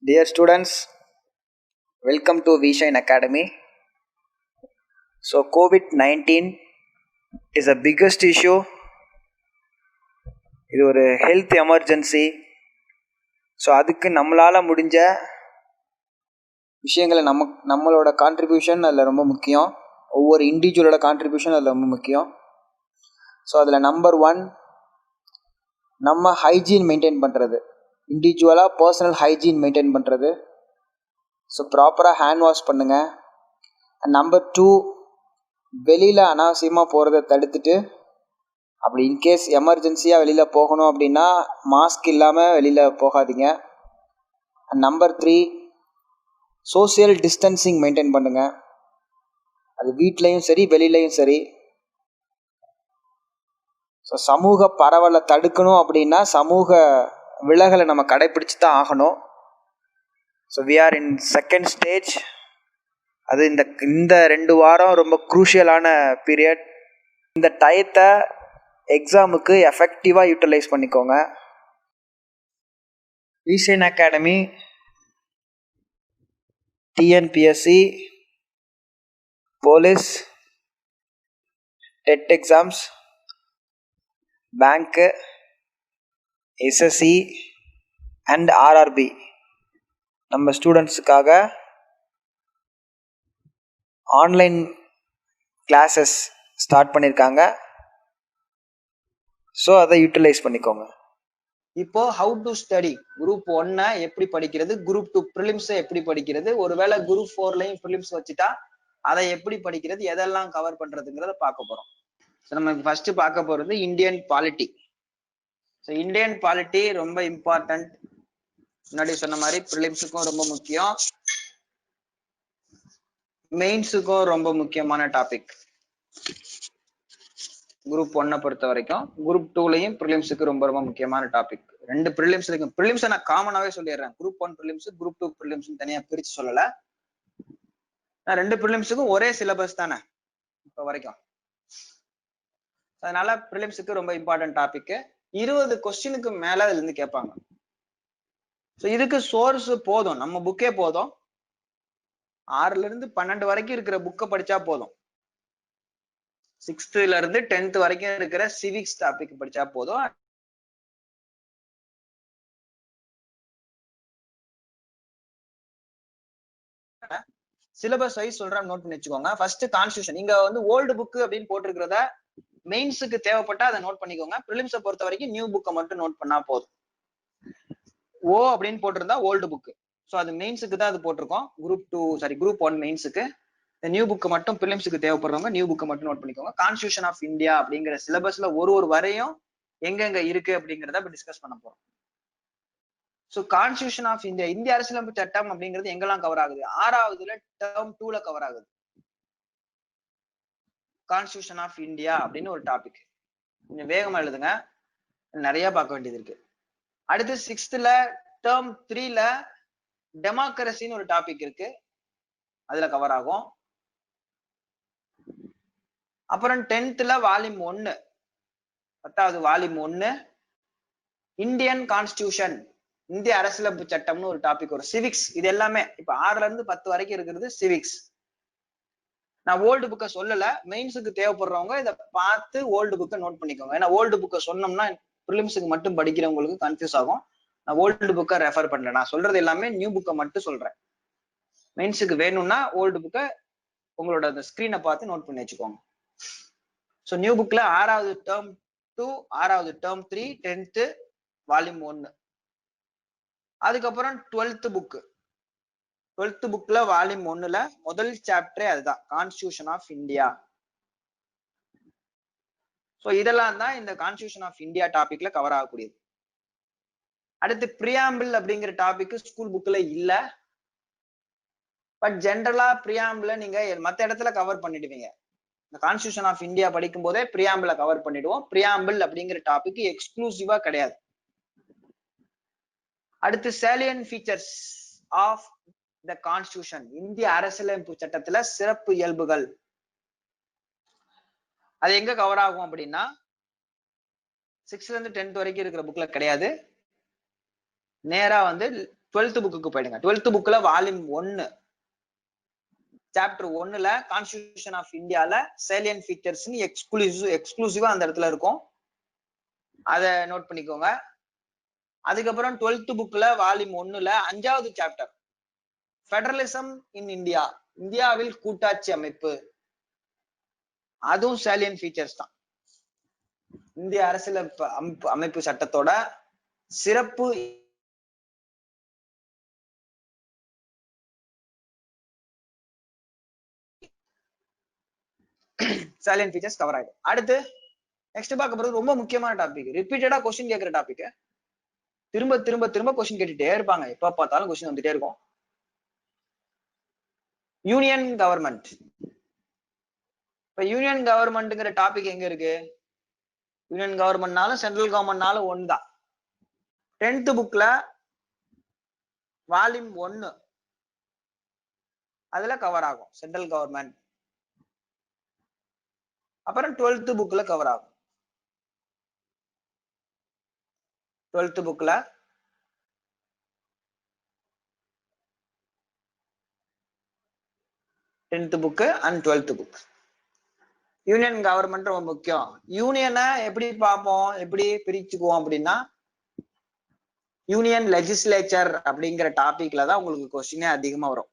Dear students, welcome to V-Shine Academy. So COVID-19 is the biggest issue. இது ஒரு health emergency. So அதுக்கு நம்மளால் முடிஞ்ச விஷயங்களை நம்மளோட கான்ட்ரிபியூஷன் அதில் ரொம்ப முக்கியம். ஒவ்வொரு இண்டிவிஜுவலோட கான்ட்ரிபியூஷன் அதில் ரொம்ப முக்கியம். ஸோ அதில் நம்பர் 1, நம்ம ஹைஜீன் மெயின்டைன் பண்ணுறது, இண்டிவிஜுவலாக பர்சனல் ஹைஜீன் மெயின்டைன் பண்ணுறது. ஸோ ப்ராப்பராக ஹேண்ட் வாஷ் பண்ணுங்கள். நம்பர் 2, வெளியில் அனாவசியமாக போகிறத தடுத்துட்டு, அப்படி இன்கேஸ் எமர்ஜென்சியாக வெளியில் போகணும் அப்படின்னா மாஸ்க் இல்லாமல் வெளியில் போகாதீங்க. நம்பர் 3, சோசியல் டிஸ்டன்சிங் மெயின்டைன் பண்ணுங்கள். அது வீட்லேயும் சரி வெளியிலையும் சரி. ஸோ சமூக பரவலை தடுக்கணும் அப்படின்னா சமூக விலகலை நம்ம கடைப்பிடிச்சு தான் ஆகணும். So we are in second stage. அது இந்த 2 வாரம் ரொம்ப குரூஷியலான பீரியட். இந்த டயத்தை எக்ஸாமுக்கு எஃபெக்டிவாக யூட்டிலைஸ் பண்ணிக்கோங்க. V-Shine academy TNPSC, police, TET exams, bank, SSC and RRB நம்ம ஸ்டூடெண்ட்ஸுக்காக ஆன்லைன் கிளாஸஸ் ஸ்டார்ட் பண்ணியிருக்காங்க. ஸோ அதை யூட்டிலைஸ் பண்ணிக்கோங்க. இப்போ ஹவு டு ஸ்டடி குரூப் 1 எப்படி படிக்கிறது, குரூப் 2 ப்ரிலிம்ஸ் எப்படி படிக்கிறது, ஒருவேளை குரூப் 4லயும் ப்ரிலிம்ஸ் வச்சுட்டா அதை எப்படி படிக்கிறது, எதெல்லாம் கவர் பண்றதுங்கிறத பார்க்க போறோம். ஸோ நம்ம ஃபர்ஸ்ட் பார்க்க போறது Indian polity. So Indian polity ரொம்ப இம்பார்ட்டன்ட். முன்னாடி சொன்ன மாதிரி ப்ரிலிம்ஸுக்கும் ரொம்ப முக்கியம், மெயின்ஸுக்கும் ரொம்ப முக்கியமான டாபிக். குரூப் 1 பொறுத்த வரைக்கும், குரூப் 2லயும் ப்ரிலிம்ஸுக்கு ரொம்ப ரொம்ப முக்கியமான டாபிக். 2 ப்ரிலிம்ஸ் இருக்கு. ப்ரிலிம்ஸ் நான் காமனாவே சொல்லிடுறேன். குரூப் 1 ப்ரிலிம்ஸ், குரூப் 2 ப்ரிலிம்ஸ் தனியா பிரிச்சு சொல்லல. நான் 2 ப்ரிலிம்ஸுக்கும் ஒரே சிலபஸ் தானே இப்போ வரைக்கும். அதனால ப்ரிலிம்ஸுக்கு ரொம்ப இம்பார்ட்டன்ட் டாபிக். 20 கொஸ்டினுக்கு மேல அதுல இருந்து கேட்பாங்க. ஸோ இதுக்கு சோர்ஸ் போதும், நம்ம புக்கே போதும். 6ல இருந்து 12 வரைக்கும் இருக்கிற புக்கை படிச்சா போதும். 6th இருந்து 10th வரைக்கும் இருக்கிற சிவிக்ஸ் டாபிக் படிச்சா போதும். சிலபஸ் வைஸ் சொல்றேன், நோட் பண்ணி வச்சுக்கோங்க. First constitution. இங்க ஓல்டு புக் அப்படின்னு போட்டிருக்கிறத மெயின்ஸுக்கு தேவைப்பட்டா அதை நோட் பண்ணிக்கோங்க. ப்ரிலிம்ஸை பொறுத்த வரைக்கும் நியூ புக்கை மட்டும் நோட் பண்ணா போதும். ஓ அப்படின்னு போட்டிருந்தா ஓல்டு புக். ஸோ அது மெயின்ஸுக்கு தான் அது போட்டிருக்கோம். குரூப் 1 மெயின்ஸுக்கு. இந்த நியூ புக் மட்டும் ப்ரிலிம்ஸுக்கு தேவைப்படுறவங்க நியூ புக்கை மட்டும் நோட் பண்ணிக்கோங்க. கான்ஸ்டியூஷன் ஆஃப் இந்தியா அப்படிங்கிற சிலபஸ்ல ஒரு வரையும் எங்கெங்க இருக்கு அப்படிங்கிறத இப்ப டிஸ்கஸ் பண்ண போறோம். ஸோ கான்ஸ்டியூஷன் ஆஃப் இந்தியா, இந்திய அரசியலமைப்பு சட்டம் அப்படிங்கிறது எங்கெல்லாம் கவர் ஆகுது? 6வதுல டேர்ம் 2ல கவர் ஆகுது. கான்ஸ்டியூஷன் ஆஃப் இந்தியா அப்படின்னு ஒரு டாபிக். கொஞ்சம் வேகமா எழுதுங்க, நிறைய பார்க்க வேண்டியது இருக்கு. அடுத்து 6th டேர்ம் 3ல டெமோக்ரஸின்னு ஒரு டாபிக் இருக்கு, அதுல கவர் ஆகும். அப்புறம் 10th வால்யூம் 1, 10வது வால்யூம் 1 இந்தியன் கான்ஸ்டியூஷன், இந்திய அரசியலமைப்பு சட்டம்னு ஒரு டாபிக் வரும். சிவிக்ஸ். இது எல்லாமே இப்ப 6ல இருந்து 10 வரைக்கும் இருக்கிறது சிவிக்ஸ். நான் ஓல்டு புக்கை சொல்லல, மெயின்ஸுக்கு தேவைப்படுறவங்க இதை பார்த்து ஓல்டு புக்கை நோட் பண்ணிக்கோங்க. ஏன்னா ஓல்டு புக்கை சொன்னோம்னா ப்ரிலிம்ஸுக்கு மட்டும் படிக்கிறவங்களுக்கு கன்ஃபியூஸ் ஆகும். நான் ஓல்டு புக்கை ரெஃபர் பண்றேன். நான் சொல்றது எல்லாமே நியூ புக்கை மட்டும் சொல்றேன். மெயின்ஸுக்கு வேணும்னா ஓல்டு புக்கை உங்களோட அந்த ஸ்கிரீனை பார்த்து நோட் பண்ணி வச்சுக்கோங்க. ஸோ நியூ புக்ல 6வது டேர்ம் 2, 6வது டேர்ம் 3, 10th வால்யூம் 1. அதுக்கப்புறம் 12th புக். 12th புக்ல வால்யூம் 1ல முதல் சாப்டரே அதுதான், கான்ஸ்டியூஷன் ஆஃப் இந்தியா. ஸோ இதெல்லாம் தான் இந்த கான்ஸ்டியூஷன் ஆஃப் இந்தியா டாபிக்ல கவர் ஆகக்கூடியது. அடுத்து பிரியாம்பிள் அப்படிங்கிற டாபிக் ஸ்கூல் புக்ல இல்ல, பட் ஜென்ரலா பிரியாம்பிள நீங்க மத்த இடத்துல கவர் பண்ணிடுவீங்க. இந்த கான்ஸ்டியூஷன் ஆஃப் இந்தியா படிக்கும் போதே பிரியாம்பிள கவர் பண்ணிடுவோம். பிரியாம்பிள் அப்படிங்கிற டாபிக் எக்ஸ்க்ளூசிவா கிடையாது. அடுத்து salient features of the constitution, இந்திய அரசியலமைப்பு சட்டத்துல சிறப்பு இயல்புகள். அது எங்க கவர் ஆகும் அப்படின்னா 6th இருந்து 10th வரைக்கும் இருக்கிற புக்ல கிடையாது. நேரா 12th புக்குக்கு போயிடுங்க. 12th புக்ல வால்யூம் 1 சாப்டர் 1ல கான்ஸ்டிடியூஷன் ஆஃப் இந்தியால சேலியன் ஃபீச்சர்ஸ் எக்ஸ்க்ளூசிவா அந்த இடத்துல இருக்கும். அத நோட் பண்ணிக்கோங்க. அதுக்கப்புறம் 12th புக்ல வால்யூம் 1ல 5வது சாப்டர் ஃபெடரலிசம் இன் இந்தியா, இந்தியாவில் கூட்டாட்சி அமைப்பு, அதுவும் சேலியன் ஃபீச்சர்ஸ் தான். இந்திய அரசியல் அமைப்பு சட்டத்தோட சிறப்பு சேலியன் ஃபீச்சர்ஸ் கவர் ஆயிடும். அடுத்து நெக்ஸ்ட் பார்க்க போறது ரொம்ப முக்கியமான டாபிக், ரிப்பீட்டடா கொஸ்டின் கேட்கிற டாபிக். திரும்ப திரும்ப திரும்ப கொஸ்டின் கேட்டுட்டே இருப்பாங்க, எப்ப பார்த்தாலும் கொஸ்டின் வந்துட்டே இருக்கும். Union government. இப்ப யூனியன் கவர்மெண்ட்ங்கிற டாபிக் எங்க இருக்கு? Union கவர்மெண்ட்னாலும் central கவர்மெண்ட்னாலும் ஒன்னுதான். 10th புக்ல வால்யூம் 1 அதுல கவர் ஆகும் சென்ட்ரல் கவர்மெண்ட். அப்புறம் 12th புக்ல கவர் ஆகும். 12th புக்ல tenth book and 12th book. Union government ரொம்ப முக்கியம். யூனியனை எப்படி பார்ப்போம், எப்படி பிரிச்சுக்குவோம் அப்படின்னா, யூனியன் லெஜிஸ்லேச்சர் அப்படிங்கிற டாபிக்ல தான் உங்களுக்கு கொஸ்டினே அதிகமா வரும்.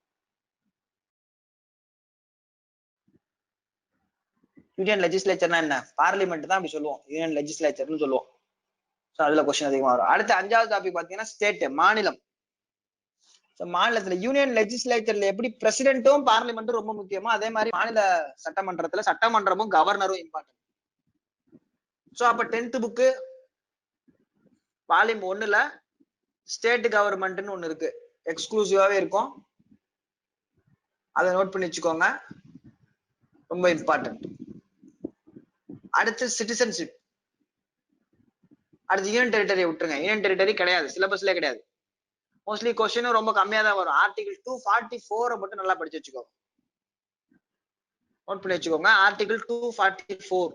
யூனியன் லெஜிஸ்லேச்சர்னா என்ன? பார்லிமெண்ட் தான் அப்படி சொல்லுவோம், யூனியன் லெஜிஸ்லேச்சர்னு சொல்லுவோம். ஸோ அதுல கொஸ்டின் அதிகமா வரும். அடுத்து 5வது டாபிக் பாத்தீங்கன்னா ஸ்டேட், மாநிலம். மாநிலத்துல யூனியன் லெஜிஸ்லேச்சர்ல எப்படி பிரசிடென்ட்டும் பார்லிமெண்ட்டும் ரொம்ப முக்கியமோ, அதே மாதிரி மாநில சட்டமன்றத்துல சட்டமன்றமும் கவர்னரும் இம்பார்ட்டன்ட். சோ அப்ப 10th புக்கு வால்யூம் 1ல ஸ்டேட் கவர்மெண்ட்னு ஒண்ணு இருக்கு, எக்ஸ்க்ளூசிவாவே இருக்கும். அதை நோட் பண்ணி வச்சுக்கோங்க, ரொம்ப இம்பார்ட்டன்ட். அடுத்து சிட்டிசன்ஷிப். அடுத்து யூனியன் டெரிட்டரி விட்டுருங்க, யூனியன் டெரிட்டரி கிடையாது, சிலபஸ்ல கிடையாது. மோஸ்ட்லி கொஸ்டினும் ரொம்ப கம்மியா தான் வரும். ஆர்டிகல் 244 மட்டும் நல்லா படிச்சு வச்சுக்கோங்க, நோட் பண்ணி வச்சுக்கோங்க. ஆர்டிகல் 244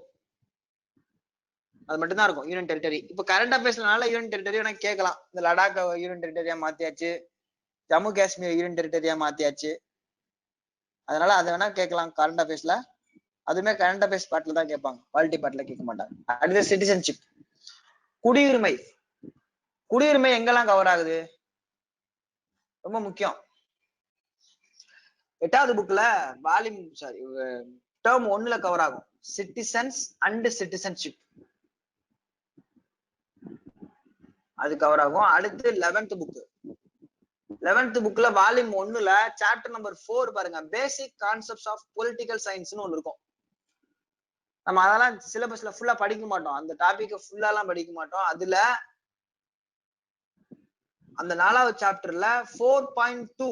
அது மட்டும் தான் இருக்கும் யூனியன் டெரிட்டரி. இப்ப கரண்ட் அஃபேர்ஸ்னால யூனியன் டெரிட்டரி வேணா கேட்கலாம். இந்த லடாக் யூனியன் டெரிட்டரியா மாத்தியாச்சு, ஜம்மு காஷ்மீர் யூனியன் டெரிட்டரியா மாத்தியாச்சு, அதனால அதை வேணா கேட்கலாம் கரண்ட் அஃபேர்ஸ்ல. அதுவுமே கரண்ட் அஃபேர்ஸ் பார்ட்ல தான் கேட்பாங்க, பாலிட்டி பார்ட்ல கேட்க மாட்டாங்க. அடுத்து சிட்டிசன்ஷிப், குடியுரிமை. குடியுரிமை எங்கெல்லாம் கவர் ஆகுது, ரொம்ப முக்கியம். 8வது புக்ல வால்யூம் டேர்ம் 1ல கவர் ஆகும், சிட்டிசன்ஸ் அண்ட் சிட்டிசன்ஷிப், அது கவர் ஆகும். அடுத்து 11th புக். 11th புக்ல வால்யூம் 1ல சாப்டர் நம்பர் 4 பாருங்க, பேசிக் கான்செப்ட்ஸ் ஆஃப் பொலிட்டிக்கல் சயின்ஸ்னு ஒண்ணு இருக்கும். நம்ம அதெல்லாம் சிலபஸ்ல ஃபுல்லா படிக்க மாட்டோம், அந்த டாபிக் ஃபுல்லாலாம் படிக்க மாட்டோம். அதுல அந்த 4வது சாப்டர்ல 4.2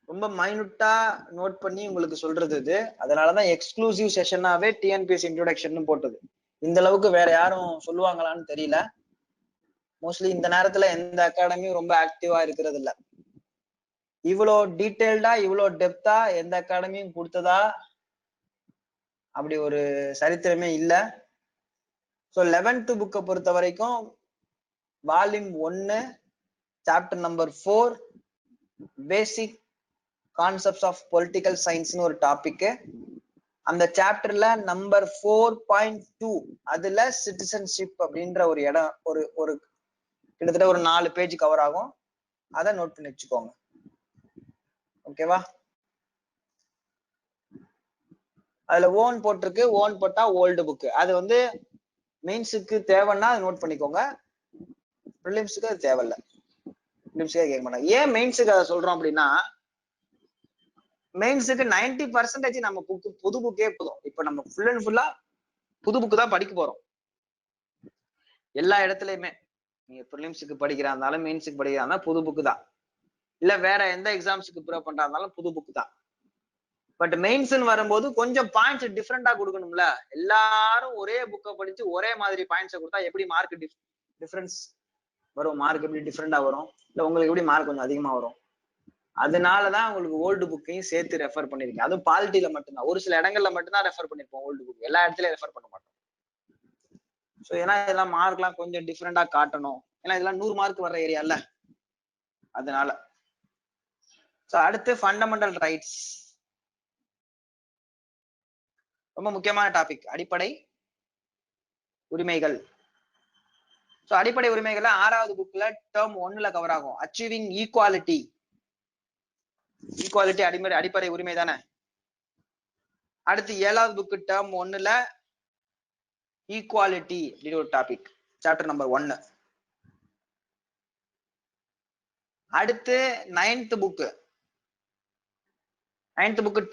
ரொம்ப மைனூட்டா நோட் பண்ணி உங்களுக்கு சொல்றது இது. அதனாலதான் எக்ஸ்க்ளூசிவ் செஷனாவே டிஎன்பிஎஸ்சி இன்ட்ரோடக்ஷன் போட்டது. இந்த அளவுக்கு வேற யாரும் சொல்லுவாங்களான்னு தெரியல. மோஸ்ட்லி இந்த நேரத்துல எந்த அகாடமியும் ரொம்ப ஆக்டிவா இருக்கிறது இல்ல. இவ்வளோ டீடைல்டா இவ்வளோ டெப்தா எந்த அகாடமியும் கொடுத்ததா அப்படி ஒரு சரித்திரமே இல்ல. ஸோ 11th புக்கை பொறுத்த வரைக்கும் volume 1 chapter number 4 basic concepts of political சயின்ஸ்னு ஒரு டாபிக். அந்த சாப்டர்ல நம்பர் 4.2 அதுல சிட்டிசன்ஷிப் அப்படின்ற ஒரு இடம் ஒரு கிட்டத்தட்ட ஒரு 4 பேஜ் கவர் ஆகும். அதை நோட் பண்ணி வச்சுக்கோங்க, ஓகேவா? அதுல ஓன் போட்டிருக்கு, ஓன் போட்டா ஓல்டு புக். அது வந்து மெயின்ஸுக்கு தேவைன்னா அதை நோட் பண்ணிக்கோங்க, ப்ரிலிம்ஸுக்கு அது தேவையில்ல, ப்ரிலிம்ஸுக்கு கேட்க மாட்டாங்க. ஏன் மெயின்ஸுக்கு அதை சொல்றோம் அப்படின்னா, மெயின்ஸுக்கு 90% நம்ம புது புக்கே போதும். இப்ப நம்ம ஃபுல் அண்ட் ஃபுல்லா புது புக்கு தான் படிக்க போறோம் எல்லா இடத்துலயுமே. நீங்க ப்ரிலிம்ஸுக்கு படிக்கிறா இருந்தாலும் மெயின்ஸுக்கு படிக்கிறா இருந்தாலும் புது புக்கு தான், இல்ல வேற எந்த எக்ஸாம்ஸுக்கு ப்ரிப்பேர் பண்றா இருந்தாலும் புது புக்கு தான். பட் மெயின்ஸ்ன்னு வரும்போது கொஞ்சம் பாயிண்ட்ஸ் டிஃப்ரெண்டா கொடுக்கணும்ல. எல்லாரும் ஒரே புக்கை படிச்சு ஒரே மாதிரி பாயிண்ட்ஸை கொடுத்தா எப்படி மார்க் டிஃபரன்ஸ் வரும், மார்க் எப்படி டிஃப்ரெண்டா வரும், இல்ல உங்களுக்கு எப்படி மார்க் கொஞ்சம் அதிகமா வரும். அதனாலதான் உங்களுக்கு ஓல்டு புக்கையும் சேர்த்து ரெஃபர் பண்ணிருக்கேன். அதுவும் பாலிட்டியில மட்டும்தான், ஒரு சில இடங்கள்ல மட்டும்தான் ரெஃபர் பண்ணிருப்போம் ஓல்டு புக், எல்லா இடத்துலயும் ரெஃபர் பண்ண மாட்டோம். ஸோ ஏன்னா இதெல்லாம் மார்க்லாம் கொஞ்சம் டிஃப்ரெண்டா காட்டணும் ஏன்னா இதெல்லாம் 100 மார்க் வர்ற ஏரியா இல்ல, அதனால. சோ அடுத்து ஃபண்டமெண்டல் ரைட்ஸ், ரொம்ப முக்கியமான டாபிக், அடிப்படை உரிமைகள். சோ அடிப்படை உரிமைகள்ல 6வது புக்ல டேர்ம் 1ல கவர் ஆகும். Achieving equality. ஈக்குவாலிட்டி அடிப்படை உரிமை தானே. அடுத்து 7வது புக் டேர்ம் 1ல ஈக்குவாலிட்டி அப்படின்னு ஒரு டாபிக், சாப்டர் நம்பர் 1. அடுத்து 9th book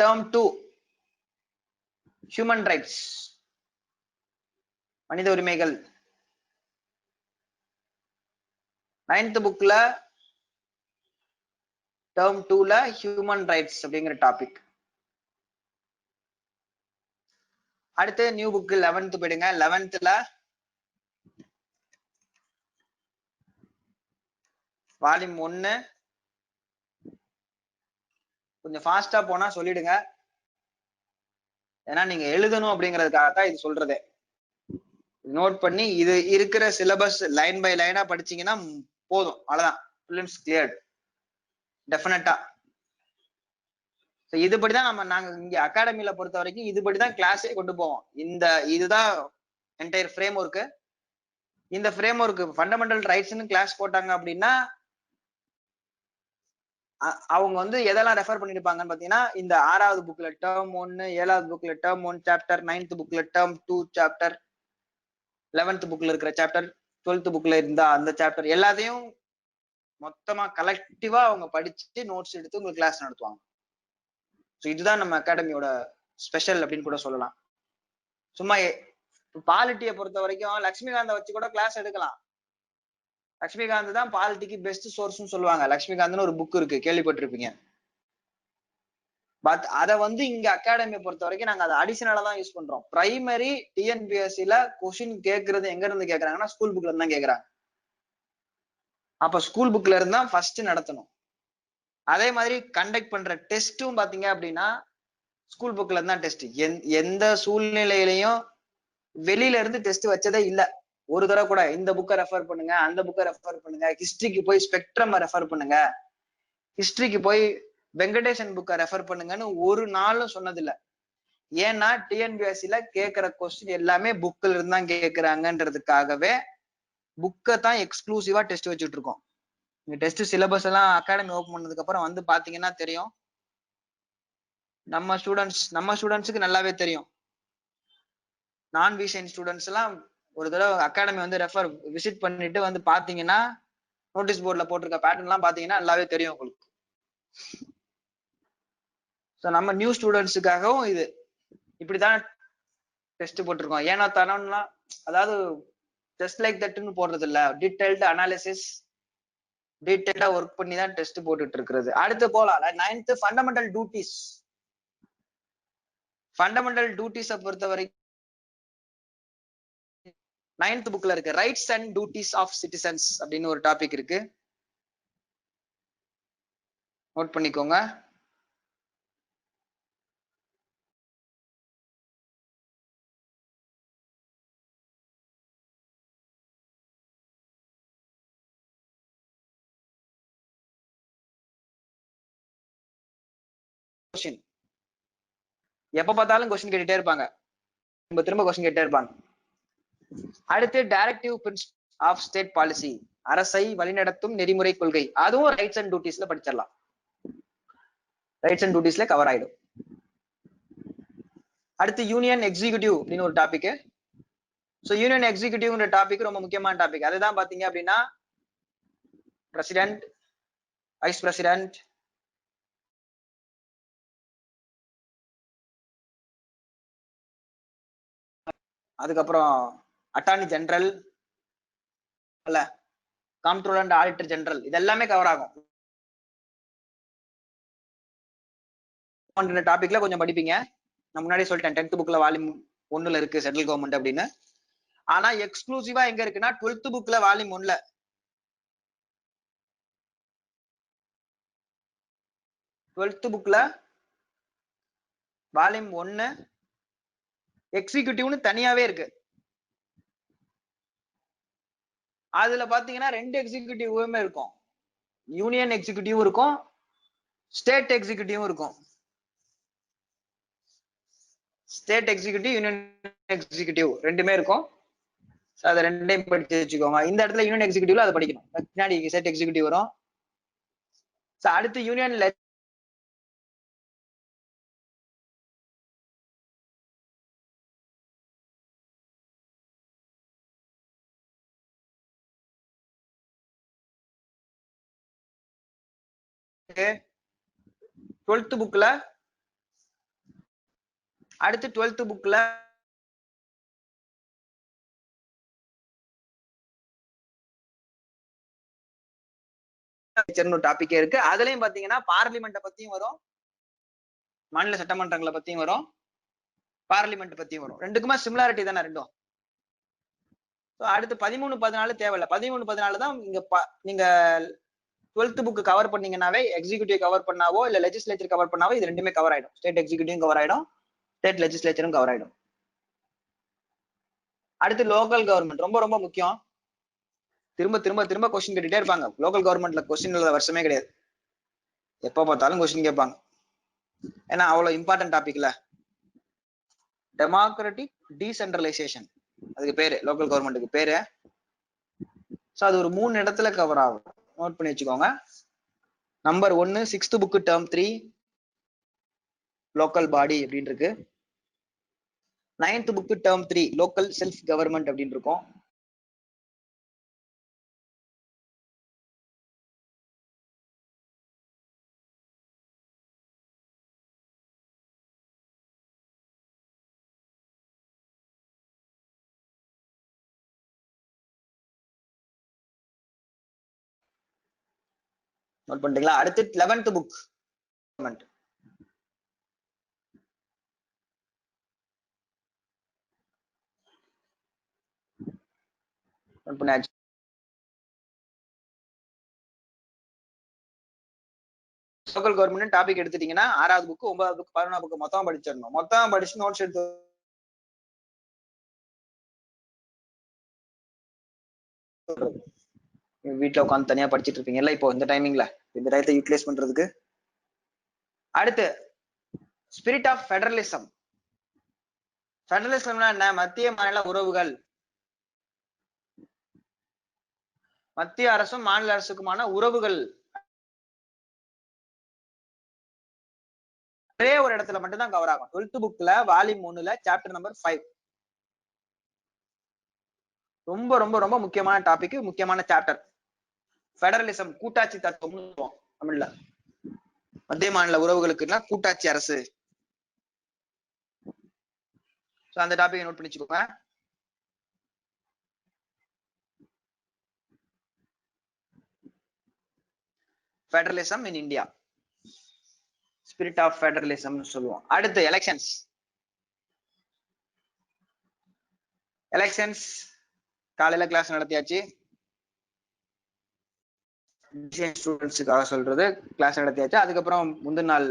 term 2 human rights, மனித உரிமைகள். 9th புக்ல டேர்ம் 2ல ஹியூமன் ரைட்ஸ் அப்படிங்கிற டாபிக். அடுத்து நியூ புக் 11th போயிடுங்க. 11thல வால்யூம் 1. கொஞ்சம் ஃபாஸ்டா போனா சொல்லிடுங்க, ஏன்னா நீங்க எழுதணும் அப்படிங்கிறதுக்காக தான் இது சொல்றதே. நோட் பண்ணி இது இருக்கிற சிலபஸ் லைன் பை லைனா படிச்சீங்கன்னா போதும், அவ்வளவுதான். பிலிம்ஸ் கிளியர்ட் டெஃபினட்டா. இதுபடிதான் நாங்க இங்க அகாடமில பொறுத்த வரைக்கும் இதுபடிதான் கிளாஸே கொண்டு போவோம். இதுதான் என்டையர் ஃப்ரேம் ஒர்க். இந்த ஃப்ரேம் ஒர்க் ஃபண்டமெண்டல் ரைட்ஸ்னு கிளாஸ் போட்டாங்க அப்படின்னா அவங்க வந்து எதெல்லாம் ரெஃபர் பண்ணிருப்பாங்கன்னு பாத்தீங்கன்னா, இந்த 6வது புக்ல டேர்ம் 1, 7வது புக்ல டேர்ம் 1 சாப்டர், 9th புக்ல டேர்ம் 2 சாப்டர், 11th புக்ல இருக்கிற சாப்டர், 12th புக்ல இருந்தா அந்த சாப்டர் எல்லாத்தையும் மொத்தமா கலெக்டிவா அவங்க படிச்சுட்டு நோட்ஸ் எடுத்து உங்களுக்கு கிளாஸ் நடத்துவாங்க. இதுதான் நம்ம அகாடமியோட ஸ்பெஷல் அப்படின்னு கூட சொல்லலாம். சும்மா பாலிட்டியை பொறுத்த வரைக்கும் லட்சுமிகாந்த வச்சு கூட கிளாஸ் எடுக்கலாம். லட்சுமிகாந்த் தான் பாலிட்டிக்கு பெஸ்ட் சோர்ஸ்னு சொல்லுவாங்க. லட்சுமிகாந்த்னு ஒரு புக் இருக்கு, கேள்விப்பட்டிருப்பீங்க. பட் அதை வந்து இங்க அகாடமியை பொறுத்த வரைக்கும் நாங்க அதை அடிஷனலா தான் யூஸ் பண்றோம். பிரைமரி டிஎன்பிஎஸ்சில கொஸ்டின் கேட்கறது எங்க இருந்து கேட்கறாங்கன்னா ஸ்கூல் புக்ல இருந்து தான் கேட்கறாங்க. அப்ப ஸ்கூல் புக்ல இருந்து தான் ஃபர்ஸ்ட் நடத்தணும். அதே மாதிரி கண்டக்ட் பண்ற டெஸ்டும் பாத்தீங்க அப்படின்னா ஸ்கூல் புக்ல இருந்து தான் டெஸ்ட். எந்த சூழ்நிலையிலையும் வெளியில இருந்து டெஸ்ட் வச்சதே இல்ல ஒரு தடவை கூட. இந்த புக்கை ரெஃபர் பண்ணுங்க, அந்த புக்கை ரெஃபர் பண்ணுங்க, ஹிஸ்டரிக்கு போய் ஸ்பெக்ட்ரம் ரெஃபர் பண்ணுங்க, ஹிஸ்டரிக்கு போய் வெங்கடேசன் புக்கை ரெஃபர் பண்ணுங்கன்னு ஒரு நாளும் சொன்னதில்லை. ஏன்னா டிஎன்பிஎஸ்சில கேட்கிற கொஸ்டின் எல்லாமே புக்ல இருந்து தான் கேட்கறாங்கன்றதுக்காகவே புக்கை தான் எக்ஸ்க்ளூசிவா டெஸ்ட் வச்சுட்டு இருக்கோம். இந்த டெஸ்ட் சிலபஸ் எல்லாம் அகாடமி ஓபன் பண்ணதுக்கு அப்புறம் வந்து பாத்தீங்கன்னா தெரியும். நம்ம ஸ்டூடெண்ட்ஸுக்கு நல்லாவே தெரியும். நான் விசைன் ஸ்டூடெண்ட்ஸ் எல்லாம் ஒரு தடவை அகாடமி வந்து விசிட் பண்ணிட்டு வந்து பாத்தீங்கன்னா நோட்டீஸ் போர்ட்ல போட்டிருக்க பேட்டர்ன் எல்லாம் பாத்தீங்கன்னா நல்லாவே தெரியும் உங்களுக்கு. நம்ம நியூ ஸ்டூடெண்ட்ஸுக்காகவும் இது இப்படிதான் டெஸ்ட் போட்டிருக்கோம். ஏன்னா தரம்னா அதாவது ஜஸ்ட் லைக் தட்னு போடுறது இல்ல, டீடைல்டு அனாலிசிஸ், டீடைல்டா ஒர்க் பண்ணி தான் டெஸ்ட் போட்டுட்டு இருக்கிறது. அடுத்து போலாம் 9th ஃபண்டமெண்டல் டியூட்டிஸ். ஃபண்டமெண்டல் டியூட்டிஸை பொறுத்த வரைக்கும் 9th புக்ல இருக்கு rights and duties of citizens அப்படின்னு ஒரு டாபிக் இருக்கு, நோட் பண்ணிக்கோங்க. எப்ப பார்த்தாலும் கொஸ்டின் கேட்டுட்டே இருப்பாங்க, திரும்ப கொஸ்டின் கேட்டே இருப்பாங்க. அடுத்து directive principle of state policy, அரசை வழிநடத்தும் நெறிமுறை கொள்கை. அதுவும் ரைட்ஸ் அண்ட் டியூட்டிஸ்ல படிச்சிடலாம். ரைட்ஸ் அண்ட் டியூட்டிஸ்ல கவர் ஆயிடும். அடுத்து யூனியன் எக்ஸிகியூட்டிவ் அப்படின்னு ஒரு டாபிக். யூனியன் எக்ஸிகியூட்டிவ்ன்ற டாபிக் ரொம்ப முக்கியமான டாபிக். அதுதான் பாத்தீங்க அப்படின்னா பிரசிடென்ட், வைஸ் பிரசிடென்ட், அதுக்கப்புறம் attorney general, comptroller and auditor general, இது எல்லாமே கவர் ஆகும். டாபிக்ல கொஞ்சம் படிப்பீங்க. நான் முன்னாடி சொல்லிட்டேன் 10th புக்ல வால்யூம் 1ல இருக்கு சென்ட்ரல் கவர்மெண்ட் அப்படின்னு. ஆனா எக்ஸ்க்ளூசிவா எங்க இருக்குன்னா 12th புக்ல வால்யூம் 1ல. 12th புக்ல வால்யூம் 1 எக்ஸிகியூட்டிவ்னு தனியாவே இருக்கு. அதுல பாத்தீங்கன்னா 2 எக்ஸிகியூட்டிவ்மே இருக்கும். யூனியன் எக்ஸிகியூட்டிவ் இருக்கும், ஸ்டேட் எக்ஸிகியூட்டிவும் இருக்கும். ஸ்டேட் எக்ஸிகியூட்டிவ், யூனியன் எக்ஸிகியூட்டிவ் ரெண்டுமே இருக்கும். அதை ரெண்டையும் படிச்சு வச்சுக்கோங்க. இந்த இடத்துல யூனியன் எக்ஸிகியூட்டிவ்ல அதை படிக்கணும். பின்னாடி ஸ்டேட் எக்ஸிகியூட்டிவ் வரும். அடுத்து யூனியன் டுவெல்த் புக்ல அடுத்து 12th புக்ல டாபிக் இருக்கு. அதுலயும் பாத்தீங்கன்னா பார்லிமெண்ட பத்தியும் வரும், மாநில சட்டமன்றங்களை பத்தியும் வரும், பார்லிமெண்ட் பத்தியும் வரும். ரெண்டுக்குமே சிமிலாரிட்டி தானே ரெண்டும். அடுத்து 13, 14 தேவையில்ல. 13, 14 தான் நீங்க 12th புக் கவர் பண்ணீங்கன்னாவே, எக்ஸிகியூட்டிவ் கவர் பண்ணாவோ இல்ல லெஜிஸ்லேச்சர் கவர் பண்ணாவோ இது ரெண்டுமே கவர் ஆயிடும். ஸ்டேட் எக்ஸிகியூட்டிவ் கவர் ஆயிடும், ஸ்டேட் லெஜிஸ்லேச்சரும் கவர் ஆயிடும். அடுத்து லோக்கல் கவர்மெண்ட் ரொம்ப ரொம்ப முக்கியம். திரும்ப திரும்ப திரும்ப கொஸ்டின் கேட்டுட்டே இருப்பாங்க. லோக்கல் கவர்மெண்ட்ல கொஸ்டின் இல்லாத வருஷமே கிடையாது. எப்ப பார்த்தாலும் கொஸ்டின் கேட்பாங்க. ஏன்னா அவ்வளவு இம்பார்ட்டன்ட் டாபிக்ல. டெமோக்ராட்டிக் டீசென்ட்ரலைசேஷன் அதுக்கு பேரு, லோக்கல் கவர்மெண்ட்டுக்கு பேரு. சோ அது ஒரு 3 இடத்துல கவர் ஆகும். நோட் பண்ணி வச்சுக்கோங்க. Number 1 6th book term 3 local body அப்படின்னு இருக்கு. 9th book term 3 local self government அப்படின்னு இருக்கும். நோட் பண்ணிட்டீங்களா? அடுத்து 11th புக் கவர்மெண்ட். நோட் பண்ணியாச்சு. லோக்கல் கவர்மெண்ட் டாபிக் எடுத்துட்டீங்கன்னா 6வது புக், 9வது புக், 11வது புக் மொத்தம் படிச்சிடணும். மொத்தம் படிச்சு நோட்ஸ் எடுத்து வீட்டுல உட்காந்து தனியா படிச்சுட்டு இருப்பீங்கல்ல இப்போ இந்த டைமிங்ல, இந்த டயத்தை யூட்டிலைஸ் பண்றதுக்கு. அடுத்து ஸ்பிரிட் ஆஃப் ஃபெடரலிசம். ஃபெடரலிசம்னா என்ன? மத்திய மாநில உறவுகள். மத்திய அரசும் மாநில அரசுக்குமான உறவுகள் ஒரே ஒரு இடத்துல மட்டும் தான் கவர் ஆகும். 12th புக்ல வால்யூம் 1ல சாப்டர் நம்பர் 5. ரொம்ப ரொம்ப ரொம்ப முக்கியமான டாபிக், முக்கியமான சாப்டர். ஃபெடரலிசம் கூட்டாட்சி தத்துவம்னு சொல்லுவோம் தமிழ்ல. மத்திய மாநில உறவுகளுக்குன்னா கூட்டாட்சி அரசு. அந்த டாபிக் நோட் பண்ணிச்சுக்கோங்க. Federalism in India, spirit of federalism சொல்லுவோம். அடுத்து எலெக்ஷன்ஸ். எலெக்ஷன்ஸ் காலையில கிளாஸ் நடத்தியாச்சு. ஸ்டூடெண்ட்ஸுக்காக சொல்றது கிளாஸ் நடத்தியாச்சு. அதுக்கப்புறம் முந்தின நாள்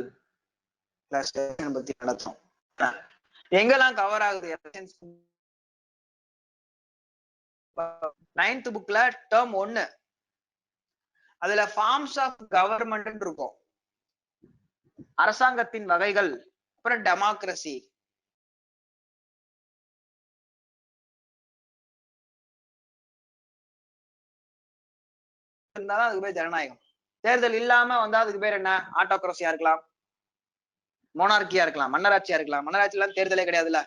கிளாஸ் பத்தி நடத்தும். எங்கெல்லாம் கவர் ஆகுது எலெக்ஷன்ஸ்? 9th புக்ல டேர்ம் 1 அதுல ஃபார்ம்ஸ் ஆஃப் கவர்மெண்ட் இருக்கும், அரசாங்கத்தின் வகைகள், அப்புறம் டெமோக்ரசி. இருந்தாதான் அதுக்கு பேர் ஜனநாயகம். தேர்தல் இல்லாம வந்தா அதுக்கு பேர் என்ன? ஆட்டோக்ரஸியா இருக்கலாம், மோனார்கியா இருக்கலாம், மன்னராட்சியா இருக்கலாம். மன்னராட்சியெல்லாம் தேர்தலே கிடையாதுல்ல.